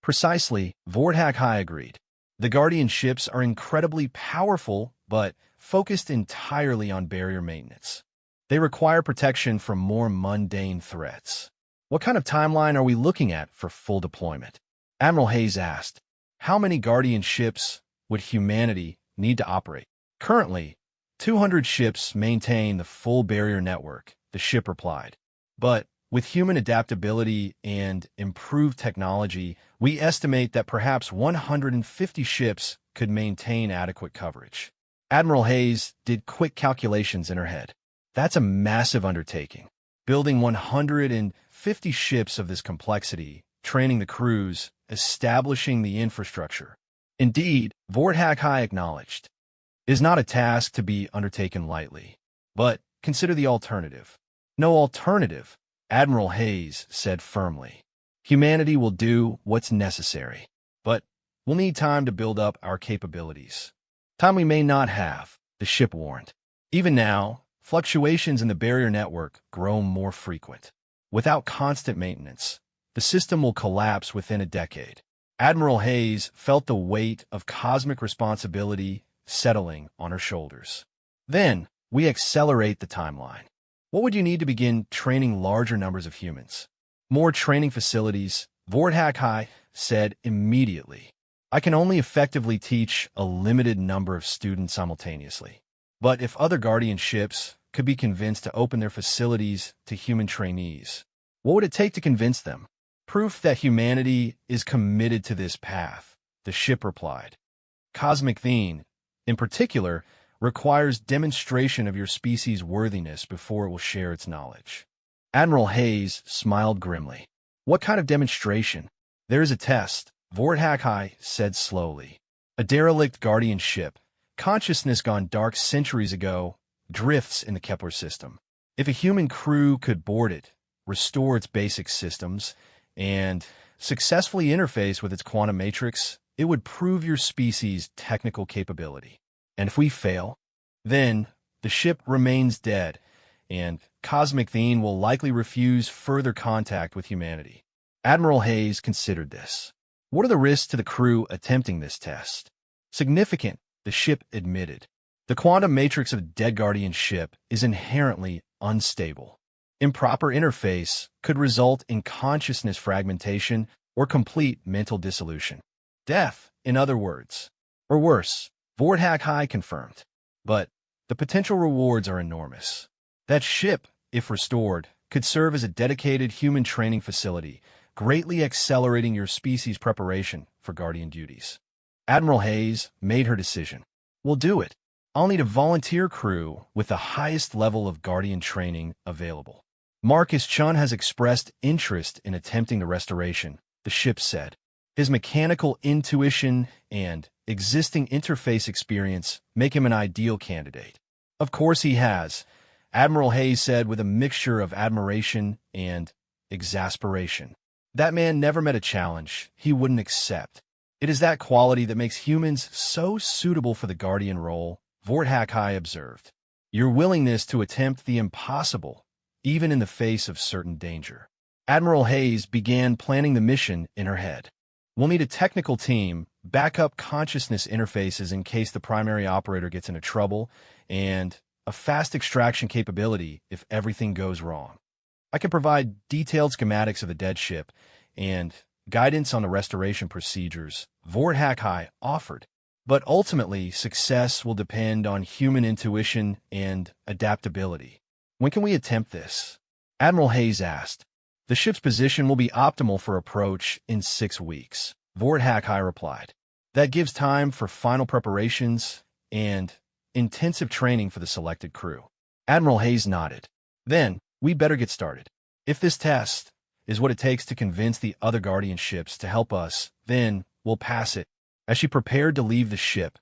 Precisely, HFY agreed. The Guardian ships are incredibly powerful, but focused entirely on barrier maintenance. They require protection from more mundane threats. What kind of timeline are we looking at for full deployment? Admiral Hayes asked. How many Guardian ships would humanity need to operate? Currently, 200 ships maintain the full barrier network, the ship replied. But with human adaptability and improved technology, we estimate that perhaps 150 ships could maintain adequate coverage. Admiral Hayes did quick calculations in her head. That's a massive undertaking. Building 150 ships of this complexity, training the crews, establishing the infrastructure. Indeed, HFY acknowledged, is not a task to be undertaken lightly. But consider the alternative. No alternative, Admiral Hayes said firmly. Humanity will do what's necessary, but we'll need time to build up our capabilities. Time we may not have, the ship warned. Even now, fluctuations in the barrier network grow more frequent. Without constant maintenance, the system will collapse within a decade. Admiral Hayes felt the weight of cosmic responsibility settling on her shoulders. Then, we accelerate the timeline. What would you need to begin training larger numbers of humans? More training facilities, HFY said immediately. I can only effectively teach a limited number of students simultaneously. But if other Guardian ships could be convinced to open their facilities to human trainees, what would it take to convince them? Proof that humanity is committed to this path, the ship replied. Cosmic Thene, in particular, requires demonstration of your species' worthiness before it will share its knowledge. Admiral Hayes smiled grimly. What kind of demonstration? There is a test, HFY said slowly. A derelict Guardian ship, consciousness gone dark centuries ago, drifts in the Kepler system. If a human crew could board it, restore its basic systems, and successfully interface with its quantum matrix, it would prove your species' technical capability. And if we fail, then the ship remains dead, and Cosmic Thene will likely refuse further contact with humanity. Admiral Hayes considered this. What are the risks to the crew attempting this test? Significant, the ship admitted. The quantum matrix of a dead Guardian ship is inherently unstable. Improper interface could result in consciousness fragmentation or complete mental dissolution. Death, in other words. Or worse, HFY confirmed. But the potential rewards are enormous. That ship, if restored, could serve as a dedicated human training facility, greatly accelerating your species' preparation for Guardian duties. Admiral Hayes made her decision. We'll do it. I'll need a volunteer crew with the highest level of Guardian training available. Marcus Chun has expressed interest in attempting the restoration, the ship said. His mechanical intuition and existing interface experience make him an ideal candidate. Of course he has, Admiral Hayes said with a mixture of admiration and exasperation. That man never met a challenge he wouldn't accept. It is that quality that makes humans so suitable for the Guardian role, HFY observed. Your willingness to attempt the impossible, even in the face of certain danger. Admiral Hayes began planning the mission in her head. We'll need a technical team, backup consciousness interfaces in case the primary operator gets into trouble, and a fast extraction capability if everything goes wrong. I can provide detailed schematics of the dead ship and guidance on the restoration procedures HFY offered. But ultimately, success will depend on human intuition and adaptability. When can we attempt this? Admiral Hayes asked. The ship's position will be optimal for approach in 6 weeks, HFY replied. That gives time for final preparations and intensive training for the selected crew. Admiral Hayes nodded. Then, we better get started. If this test is what it takes to convince the other Guardian ships to help us, then we'll pass it. As she prepared to leave the ship,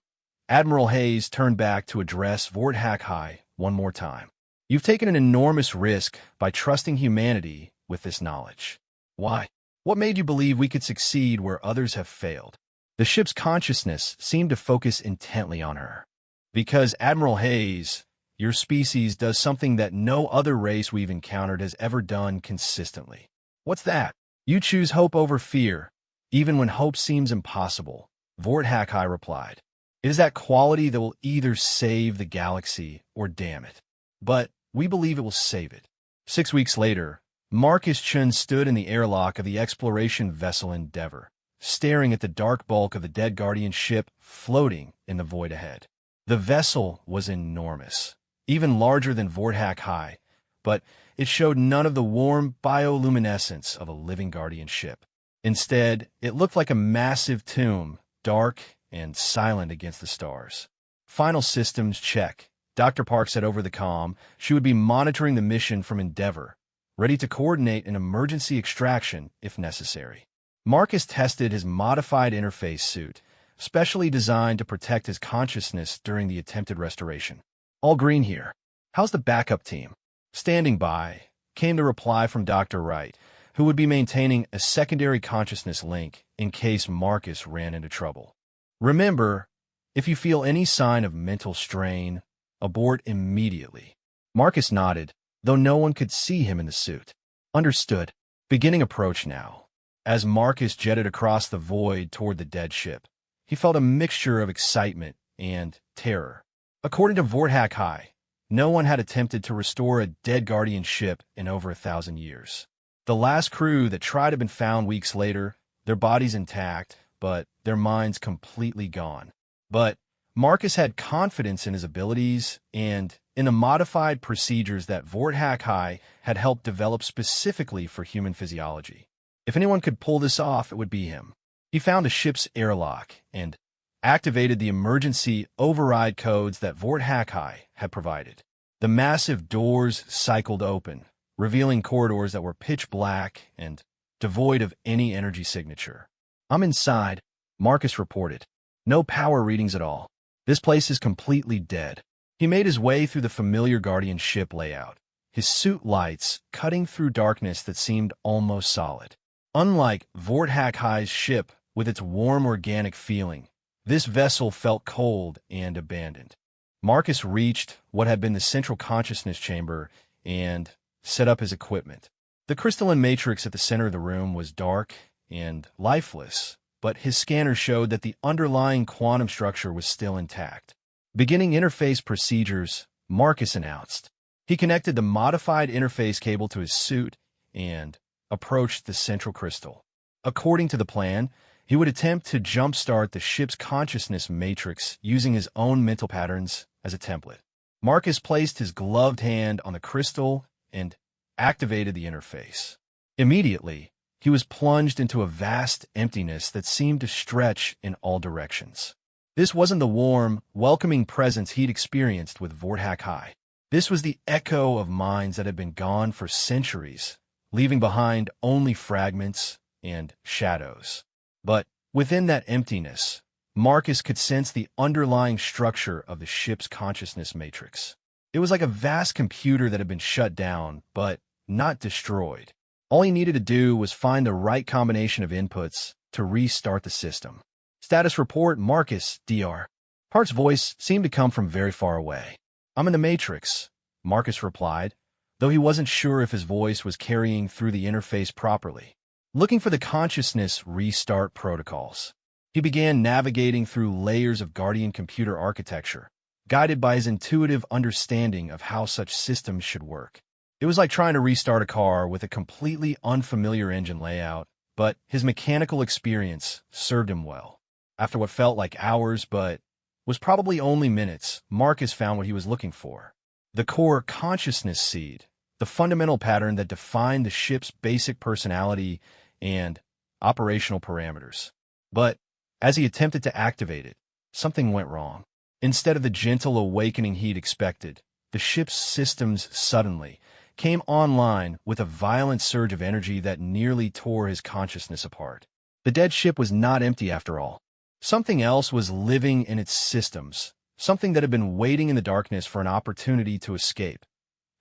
Admiral Hayes turned back to address HFY one more time. You've taken an enormous risk by trusting humanity with this knowledge. Why? What made you believe we could succeed where others have failed? The ship's consciousness seemed to focus intently on her. Because, Admiral Hayes, your species does something that no other race we've encountered has ever done consistently. What's that? You choose hope over fear, even when hope seems impossible, HFY replied. It is that quality that will either save the galaxy or damn it. But we believe it will save it. 6 weeks later, Marcus Chun stood in the airlock of the exploration vessel Endeavor, staring at the dark bulk of the dead Guardian ship floating in the void ahead. The vessel was enormous, even larger than HFY, but it showed none of the warm bioluminescence of a living Guardian ship. Instead, it looked like a massive tomb, dark and silent against the stars. Final systems check. Dr. Park said over the comm she would be monitoring the mission from Endeavor, ready to coordinate an emergency extraction if necessary. Marcus tested his modified interface suit, specially designed to protect his consciousness during the attempted restoration. All green here. How's the backup team? Standing by, came the reply from Dr. Wright, who would be maintaining a secondary consciousness link in case Marcus ran into trouble. Remember, if you feel any sign of mental strain, abort immediately. Marcus nodded, though no one could see him in the suit. Understood. Beginning approach now. As Marcus jetted across the void toward the dead ship, he felt a mixture of excitement and terror. According to HFY, no one had attempted to restore a dead Guardian ship in over 1,000 years. The last crew that tried had been found weeks later, their bodies intact, but their minds completely gone. But Marcus had confidence in his abilities and in the modified procedures that HFY had helped develop specifically for human physiology. If anyone could pull this off, it would be him. He found a ship's airlock and activated the emergency override codes that HFY had provided. The massive doors cycled open, revealing corridors that were pitch black and devoid of any energy signature. I'm inside, Marcus reported. No power readings at all. This place is completely dead. He made his way through the familiar Guardian ship layout, his suit lights cutting through darkness that seemed almost solid. Unlike HFY's ship with its warm organic feeling, this vessel felt cold and abandoned. Marcus reached what had been the central consciousness chamber and set up his equipment. The crystalline matrix at the center of the room was dark and lifeless, but his scanner showed that the underlying quantum structure was still intact. Beginning interface procedures, Marcus announced. He connected the modified interface cable to his suit and approached the central crystal. According to the plan, he would attempt to jumpstart the ship's consciousness matrix using his own mental patterns as a template. Marcus placed his gloved hand on the crystal and activated the interface. Immediately, he was plunged into a vast emptiness that seemed to stretch in all directions. This wasn't the warm, welcoming presence he'd experienced with HFY. This was the echo of minds that had been gone for centuries, leaving behind only fragments and shadows. But within that emptiness, Marcus could sense the underlying structure of the ship's consciousness matrix. It was like a vast computer that had been shut down, but not destroyed. All he needed to do was find the right combination of inputs to restart the system. Status report, Marcus, DR. Park's voice seemed to come from very far away. I'm in the Matrix, Marcus replied, though he wasn't sure if his voice was carrying through the interface properly. Looking for the consciousness restart protocols, he began navigating through layers of Guardian computer architecture, guided by his intuitive understanding of how such systems should work. It was like trying to restart a car with a completely unfamiliar engine layout, but his mechanical experience served him well. After what felt like hours but was probably only minutes, Marcus found what he was looking for. The core consciousness seed, the fundamental pattern that defined the ship's basic personality and operational parameters. But as he attempted to activate it, something went wrong. Instead of the gentle awakening he'd expected, the ship's systems suddenly came online with a violent surge of energy that nearly tore his consciousness apart. The dead ship was not empty after all. Something else was living in its systems, something that had been waiting in the darkness for an opportunity to escape.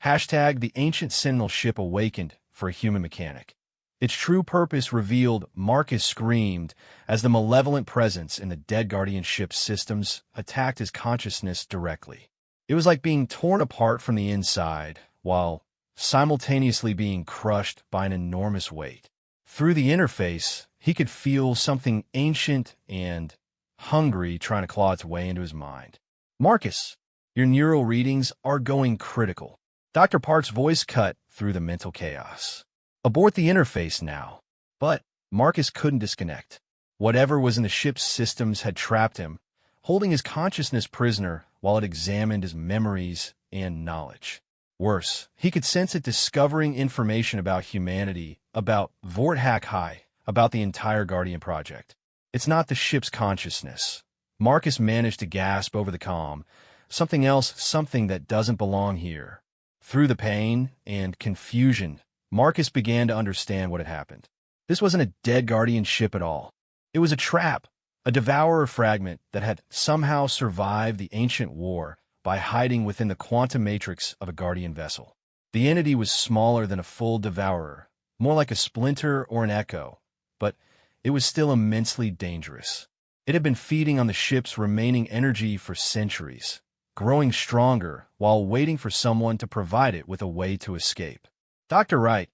Hashtag the ancient Sentinel ship awakened for a human mechanic. Its true purpose revealed, Marcus screamed as the malevolent presence in the dead Guardian ship's systems attacked his consciousness directly. It was like being torn apart from the inside, while simultaneously being crushed by an enormous weight. Through the interface, he could feel something ancient and hungry trying to claw its way into his mind. Marcus, your neural readings are going critical. Dr. Park's voice cut through the mental chaos. Abort the interface now. But Marcus couldn't disconnect. Whatever was in the ship's systems had trapped him, holding his consciousness prisoner while it examined his memories and knowledge. Worse, he could sense it discovering information about humanity, about HFY, about the entire Guardian project. It's not the ship's consciousness. Marcus managed to gasp over the comm. Something else, something that doesn't belong here. Through the pain and confusion, Marcus began to understand what had happened. This wasn't a dead Guardian ship at all. It was a trap, a devourer fragment that had somehow survived the ancient war by hiding within the quantum matrix of a Guardian vessel. The entity was smaller than a full devourer, more like a splinter or an echo, but it was still immensely dangerous. It had been feeding on the ship's remaining energy for centuries, growing stronger while waiting for someone to provide it with a way to escape. Dr. Wright,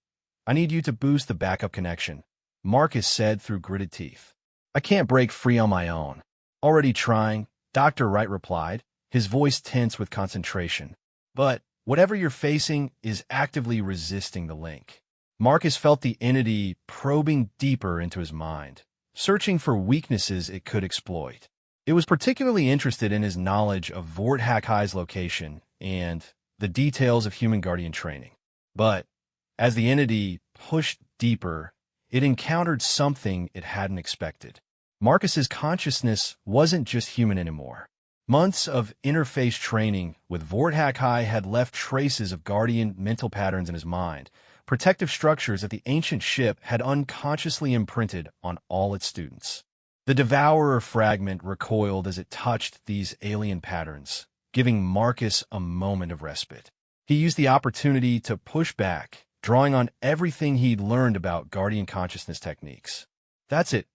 I need you to boost the backup connection, Marcus said through gritted teeth. I can't break free on my own. Already trying, Dr. Wright replied, his voice tense with concentration. But whatever you're facing is actively resisting the link. Marcus felt the entity probing deeper into his mind, searching for weaknesses it could exploit. It was particularly interested in his knowledge of HFY's location and the details of human Guardian training. But as the entity pushed deeper, it encountered something it hadn't expected. Marcus's consciousness wasn't just human anymore. Months of interface training with HFY had left traces of Guardian mental patterns in his mind, protective structures that the ancient ship had unconsciously imprinted on all its students. The Devourer fragment recoiled as it touched these alien patterns, giving Marcus a moment of respite. He used the opportunity to push back, drawing on everything he'd learned about Guardian consciousness techniques. That's it,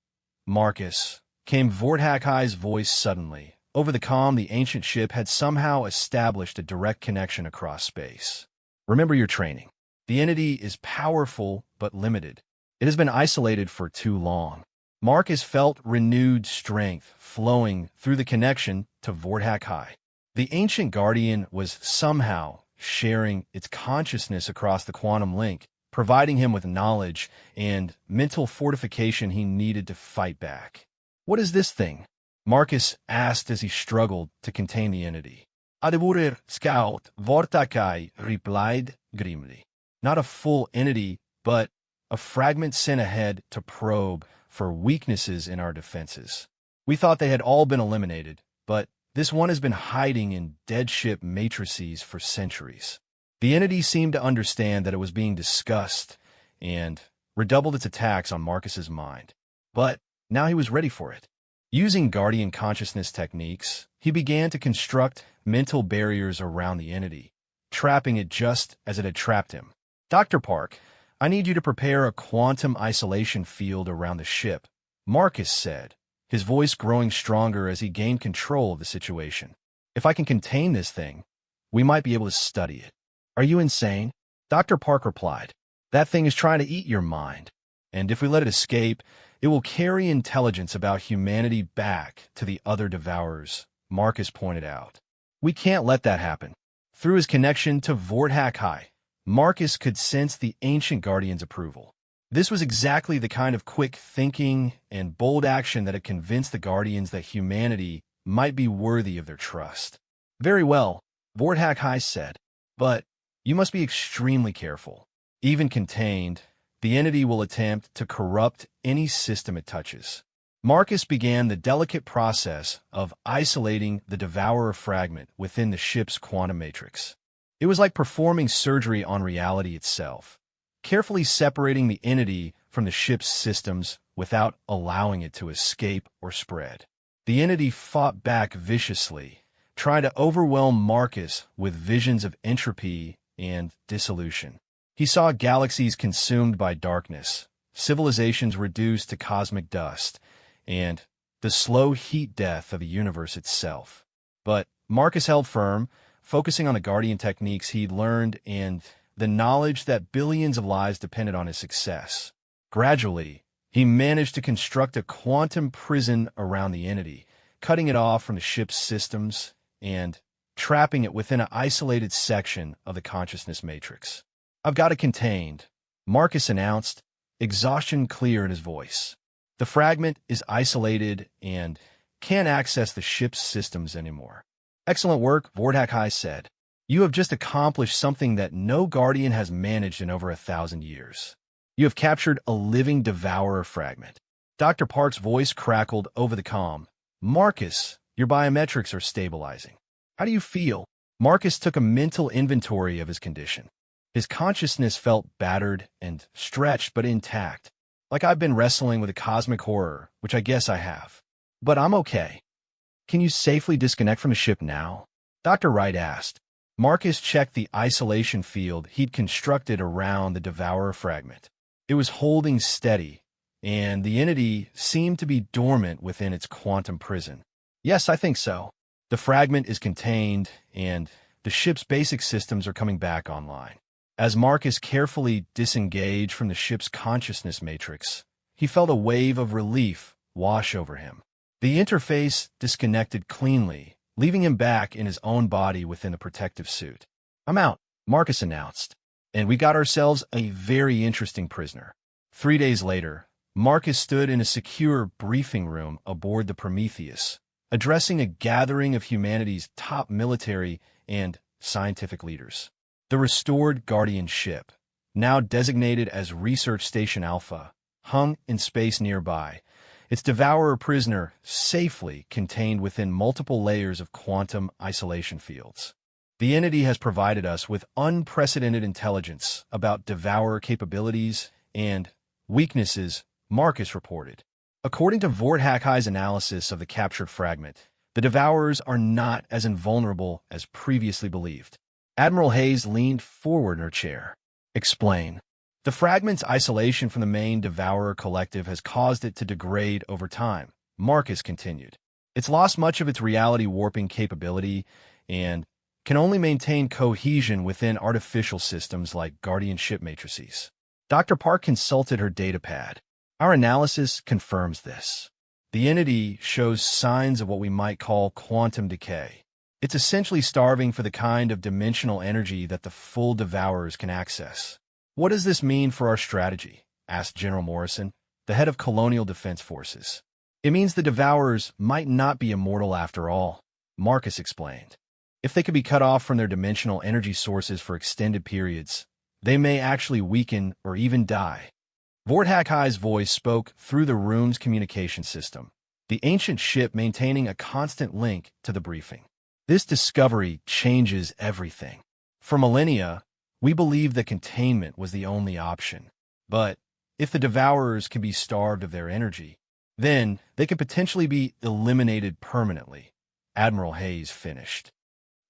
Marcus, came HFY's voice suddenly. Over the comm, the ancient ship had somehow established a direct connection across space. Remember your training. The entity is powerful but limited. It has been isolated for too long. Marcus felt renewed strength flowing through the connection to HFY. The ancient Guardian was somehow sharing its consciousness across the quantum link, providing him with knowledge and mental fortification he needed to fight back. What is this thing? Marcus asked as he struggled to contain the entity. Adewurer Scout Vortakai replied grimly. Not a full entity, but a fragment sent ahead to probe for weaknesses in our defenses. We thought they had all been eliminated, but this one has been hiding in dead ship matrices for centuries. The entity seemed to understand that it was being discussed and redoubled its attacks on Marcus's mind. But now he was ready for it. Using Guardian consciousness techniques, he began to construct mental barriers around the entity, trapping it just as it had trapped him. Dr. Park, I need you to prepare a quantum isolation field around the ship, Marcus said, his voice growing stronger as he gained control of the situation. If I can contain this thing, we might be able to study it. Are you insane? Dr. Park replied. That thing is trying to eat your mind, and if we let it escape, it will carry intelligence about humanity back to the other devourers, Marcus pointed out. We can't let that happen. Through his connection to HFY, Marcus could sense the ancient Guardian's approval. This was exactly the kind of quick thinking and bold action that had convinced the Guardians that humanity might be worthy of their trust. Very well, Vorthak said, but you must be extremely careful. Even contained, the entity will attempt to corrupt any system it touches. Marcus began the delicate process of isolating the Devourer fragment within the ship's quantum matrix. It was like performing surgery on reality itself, carefully separating the entity from the ship's systems without allowing it to escape or spread. The entity fought back viciously, trying to overwhelm Marcus with visions of entropy and dissolution. He saw galaxies consumed by darkness, civilizations reduced to cosmic dust, and the slow heat death of the universe itself. But Marcus held firm, focusing on the Guardian techniques he'd learned and the knowledge that billions of lives depended on his success. Gradually, he managed to construct a quantum prison around the entity, cutting it off from the ship's systems and trapping it within an isolated section of the consciousness matrix. "I've got it contained," Marcus announced, exhaustion clear in his voice. "The fragment is isolated and can't access the ship's systems anymore." "Excellent work," Vorthak said. "You have just accomplished something that no Guardian has managed in over 1,000 years. You have captured a living Devourer fragment." Dr. Park's voice crackled over the comm. "Marcus, your biometrics are stabilizing. How do you feel?" Marcus took a mental inventory of his condition. His consciousness felt battered and stretched but intact, like I've been wrestling with a cosmic horror, which I guess I have. "But I'm okay." "Can you safely disconnect from the ship now?" Dr. Wright asked. Marcus checked the isolation field he'd constructed around the Devourer fragment. It was holding steady, and the entity seemed to be dormant within its quantum prison. "Yes, I think so. The fragment is contained, and the ship's basic systems are coming back online." As Marcus carefully disengaged from the ship's consciousness matrix, he felt a wave of relief wash over him. The interface disconnected cleanly, leaving him back in his own body within the protective suit. "I'm out," Marcus announced, "and we got ourselves a very interesting prisoner." 3 days later, Marcus stood in a secure briefing room aboard the Prometheus, addressing a gathering of humanity's top military and scientific leaders. The restored Guardian ship, now designated as Research Station Alpha, hung in space nearby, its Devourer prisoner safely contained within multiple layers of quantum isolation fields. "The entity has provided us with unprecedented intelligence about Devourer capabilities and weaknesses," Marcus reported. According to Vorthak's analysis of the captured fragment, the Devourers are not as invulnerable as previously believed. Admiral Hayes leaned forward in her chair. "Explain." "The fragment's isolation from the main Devourer collective has caused it to degrade over time," Marcus continued. "It's lost much of its reality warping capability and can only maintain cohesion within artificial systems like Guardian ship matrices." Dr. Park consulted her datapad. "Our analysis confirms this. The entity shows signs of what we might call quantum decay. It's essentially starving for the kind of dimensional energy that the full Devourers can access." "What does this mean for our strategy?" asked General Morrison, the head of Colonial Defense Forces. "It means the Devourers might not be immortal after all," Marcus explained. "If they could be cut off from their dimensional energy sources for extended periods, they may actually weaken or even die." Vorthak's voice spoke through the room's communication system, the ancient ship maintaining a constant link to the briefing. "This discovery changes everything. For millennia, we believed that containment was the only option. But if the Devourers can be starved of their energy, then they could potentially be eliminated permanently," Admiral Hayes finished.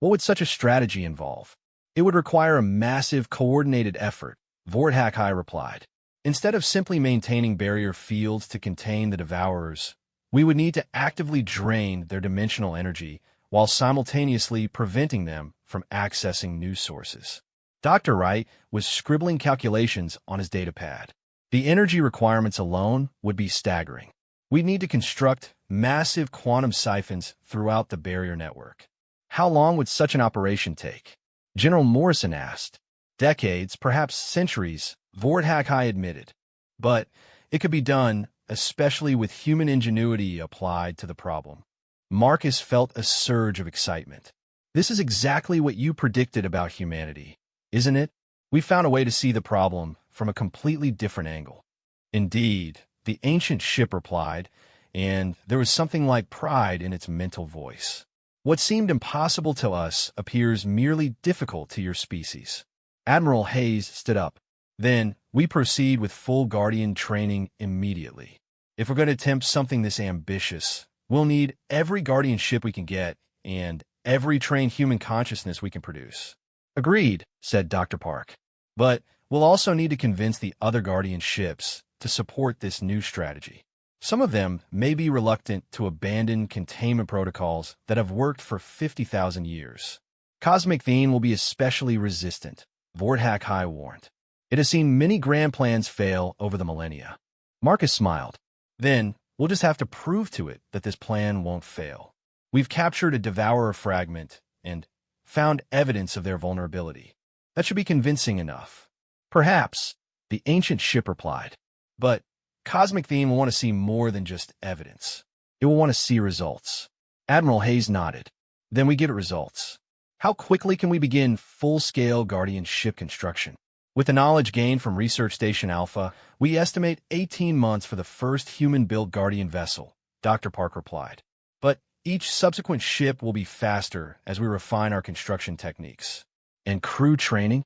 "What would such a strategy involve?" "It would require a massive coordinated effort," Vorthak replied. "Instead of simply maintaining barrier fields to contain the Devourers, we would need to actively drain their dimensional energy while simultaneously preventing them from accessing new sources." Dr. Wright was scribbling calculations on his datapad. "The energy requirements alone would be staggering. We'd need to construct massive quantum siphons throughout the barrier network." "How long would such an operation take?" General Morrison asked. "Decades, perhaps centuries," Vorthak admitted. But it could be done, especially with human ingenuity applied to the problem. Marcus felt a surge of excitement. This is exactly what you predicted about humanity, isn't it? We found a way to see the problem from a completely different angle. Indeed, the ancient ship replied, and there was something like pride in its mental voice. What seemed impossible to us appears merely difficult to your species. Admiral Hayes stood up. Then, we proceed with full Guardian training immediately. If we're going to attempt something this ambitious, we'll need every Guardian ship we can get and every trained human consciousness we can produce. Agreed, said Dr. Park. But we'll also need to convince the other Guardian ships to support this new strategy. Some of them may be reluctant to abandon containment protocols that have worked for 50,000 years. Cosmic Theme will be especially resistant, Vorthak High warned. It has seen many grand plans fail over the millennia. Marcus smiled. Then, we'll just have to prove to it that this plan won't fail. We've captured a Devourer fragment and found evidence of their vulnerability. That should be convincing enough. Perhaps, the ancient ship replied. But Cosmic Theme will want to see more than just evidence. It will want to see results. Admiral Hayes nodded. Then we get results. How quickly can we begin full-scale Guardian ship construction? With the knowledge gained from Research Station Alpha, we estimate 18 months for the first human-built Guardian vessel, Dr. Park replied. But each subsequent ship will be faster as we refine our construction techniques. And crew training?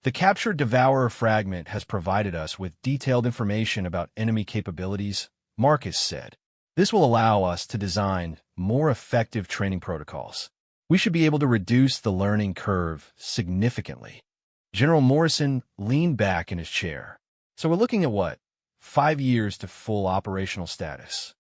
The captured Devourer fragment has provided us with detailed information about enemy capabilities, Marcus said. This will allow us to design more effective training protocols. We should be able to reduce the learning curve significantly. General Morrison leaned back in his chair. So we're looking at what? 5 years to full operational status.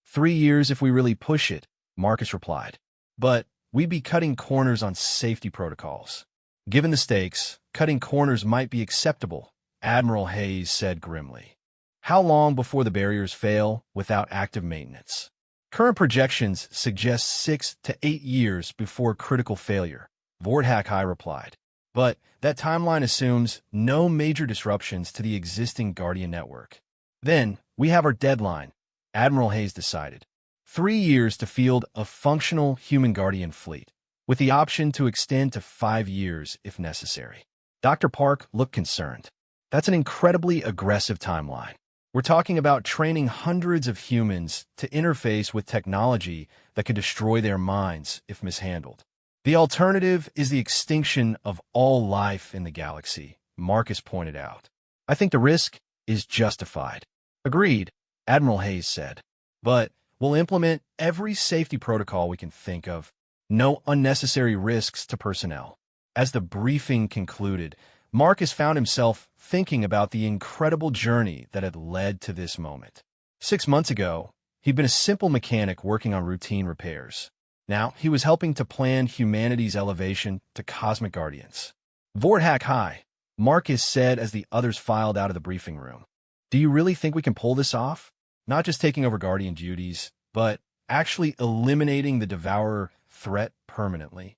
3 years if we really push it, Marcus replied. But we'd be cutting corners on safety protocols. Given the stakes, cutting corners might be acceptable, Admiral Hayes said grimly. How long before the barriers fail without active maintenance? Current projections suggest 6 to 8 years before critical failure, Vorthak High replied. But that timeline assumes no major disruptions to the existing Guardian network. Then, we have our deadline, Admiral Hayes decided. 3 years to field a functional human Guardian fleet, with the option to extend to 5 years if necessary. Dr. Park looked concerned. That's an incredibly aggressive timeline. We're talking about training hundreds of humans to interface with technology that could destroy their minds if mishandled. The alternative is the extinction of all life in the galaxy, Marcus pointed out. I think the risk is justified. Agreed, Admiral Hayes said. But we'll implement every safety protocol we can think of. No unnecessary risks to personnel. As the briefing concluded, Marcus found himself thinking about the incredible journey that had led to this moment. 6 months ago, he'd been a simple mechanic working on routine repairs. Now, he was helping to plan humanity's elevation to cosmic guardians. Vorthak High, Marcus said as the others filed out of the briefing room. Do you really think we can pull this off? Not just taking over Guardian duties, but actually eliminating the Devourer threat permanently.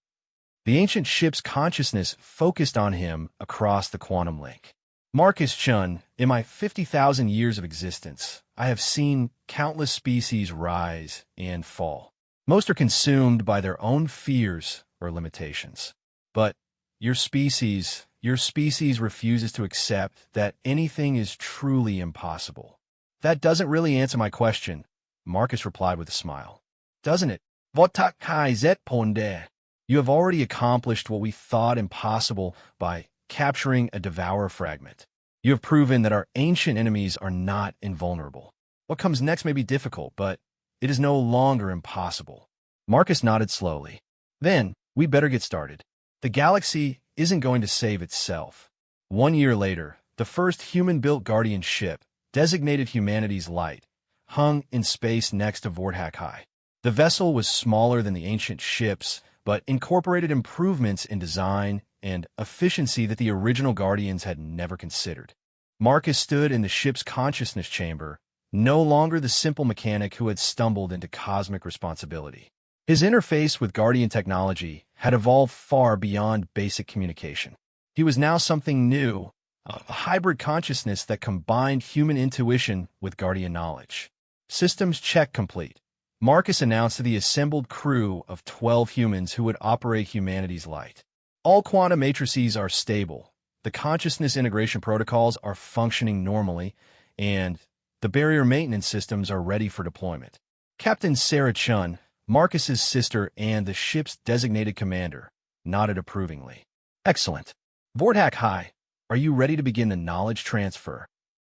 The ancient ship's consciousness focused on him across the quantum link. Marcus Chun, in my 50,000 years of existence, I have seen countless species rise and fall. Most are consumed by their own fears or limitations. But your species refuses to accept that anything is truly impossible. That doesn't really answer my question, Marcus replied with a smile. Doesn't it? Vorthak High zet ponde. You have already accomplished what we thought impossible by capturing a Devourer fragment. You have proven that our ancient enemies are not invulnerable. What comes next may be difficult, but it is no longer impossible. Marcus nodded slowly. Then, we better get started. The galaxy isn't going to save itself. 1 year later, the first human-built Guardian ship, designated Humanity's Light, hung in space next to Vorthak High. The vessel was smaller than the ancient ships, but incorporated improvements in design and efficiency that the original Guardians had never considered. Marcus stood in the ship's consciousness chamber, no longer the simple mechanic who had stumbled into cosmic responsibility. His interface with Guardian technology had evolved far beyond basic communication. He was now something new, a hybrid consciousness that combined human intuition with guardian knowledge. Systems check complete. Marcus announced to the assembled crew of 12 humans who would operate humanity's light. All quantum matrices are stable, the consciousness integration protocols are functioning normally, and the barrier maintenance systems are ready for deployment. Captain Sarah Chun, Marcus's sister and the ship's designated commander, nodded approvingly. Excellent. Vordak High, are you ready to begin the knowledge transfer?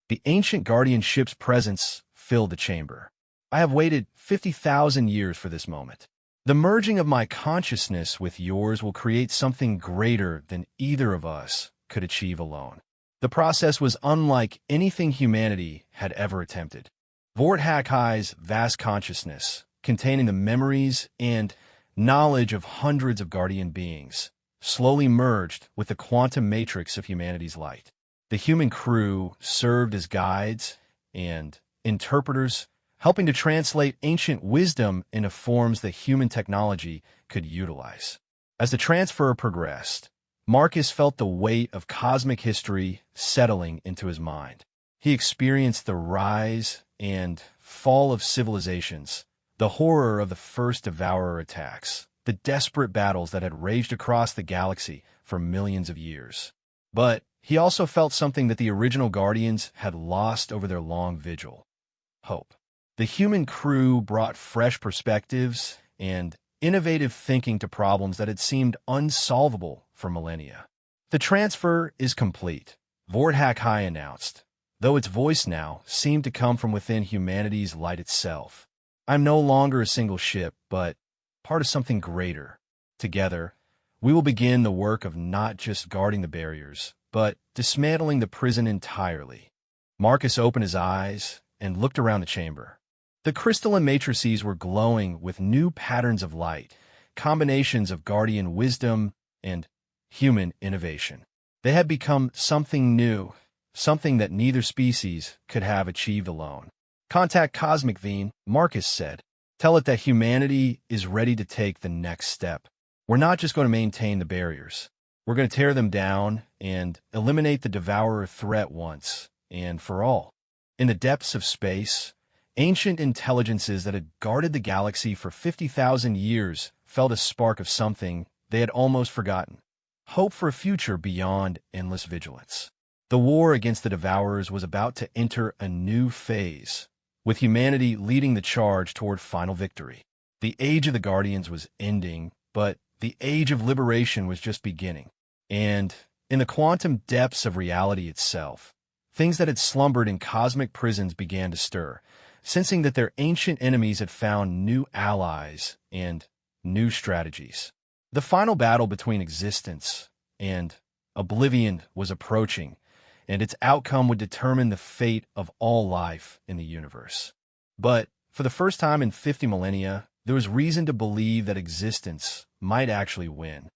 The ancient guardian ship's presence filled the chamber. I have waited 50,000 years for this moment. The merging of my consciousness with yours will create something greater than either of us could achieve alone. The process was unlike anything humanity had ever attempted. Vordak High's vast consciousness, containing the memories and knowledge of hundreds of guardian beings, slowly merged with the quantum matrix of humanity's light. The human crew served as guides and interpreters, helping to translate ancient wisdom into forms that human technology could utilize. As the transfer progressed, Marcus felt the weight of cosmic history settling into his mind. He experienced the rise and fall of civilizations, the horror of the first Devourer attacks, the desperate battles that had raged across the galaxy for millions of years. But he also felt something that the original Guardians had lost over their long vigil: hope. The human crew brought fresh perspectives and innovative thinking to problems that had seemed unsolvable for millennia. The transfer is complete, Vordak High announced, though its voice now seemed to come from within humanity's light itself. I'm no longer a single ship, but part of something greater. Together, we will begin the work of not just guarding the barriers, but dismantling the prison entirely. Marcus opened his eyes and looked around the chamber. The crystalline matrices were glowing with new patterns of light, combinations of guardian wisdom and human innovation. They had become something new, something that neither species could have achieved alone. Contact Cosmic Veen, Marcus said. Tell it that humanity is ready to take the next step. We're not just going to maintain the barriers. We're going to tear them down and eliminate the Devourer threat once and for all. In the depths of space, ancient intelligences that had guarded the galaxy for 50,000 years felt a spark of something they had almost forgotten: hope for a future beyond endless vigilance. The war against the Devourers was about to enter a new phase, with humanity leading the charge toward final victory. The Age of the Guardians was ending, but the Age of Liberation was just beginning. And in the quantum depths of reality itself, things that had slumbered in cosmic prisons began to stir, sensing that their ancient enemies had found new allies and new strategies. The final battle between existence and oblivion was approaching, and its outcome would determine the fate of all life in the universe. But for the first time in 50 millennia, there was reason to believe that existence might actually win.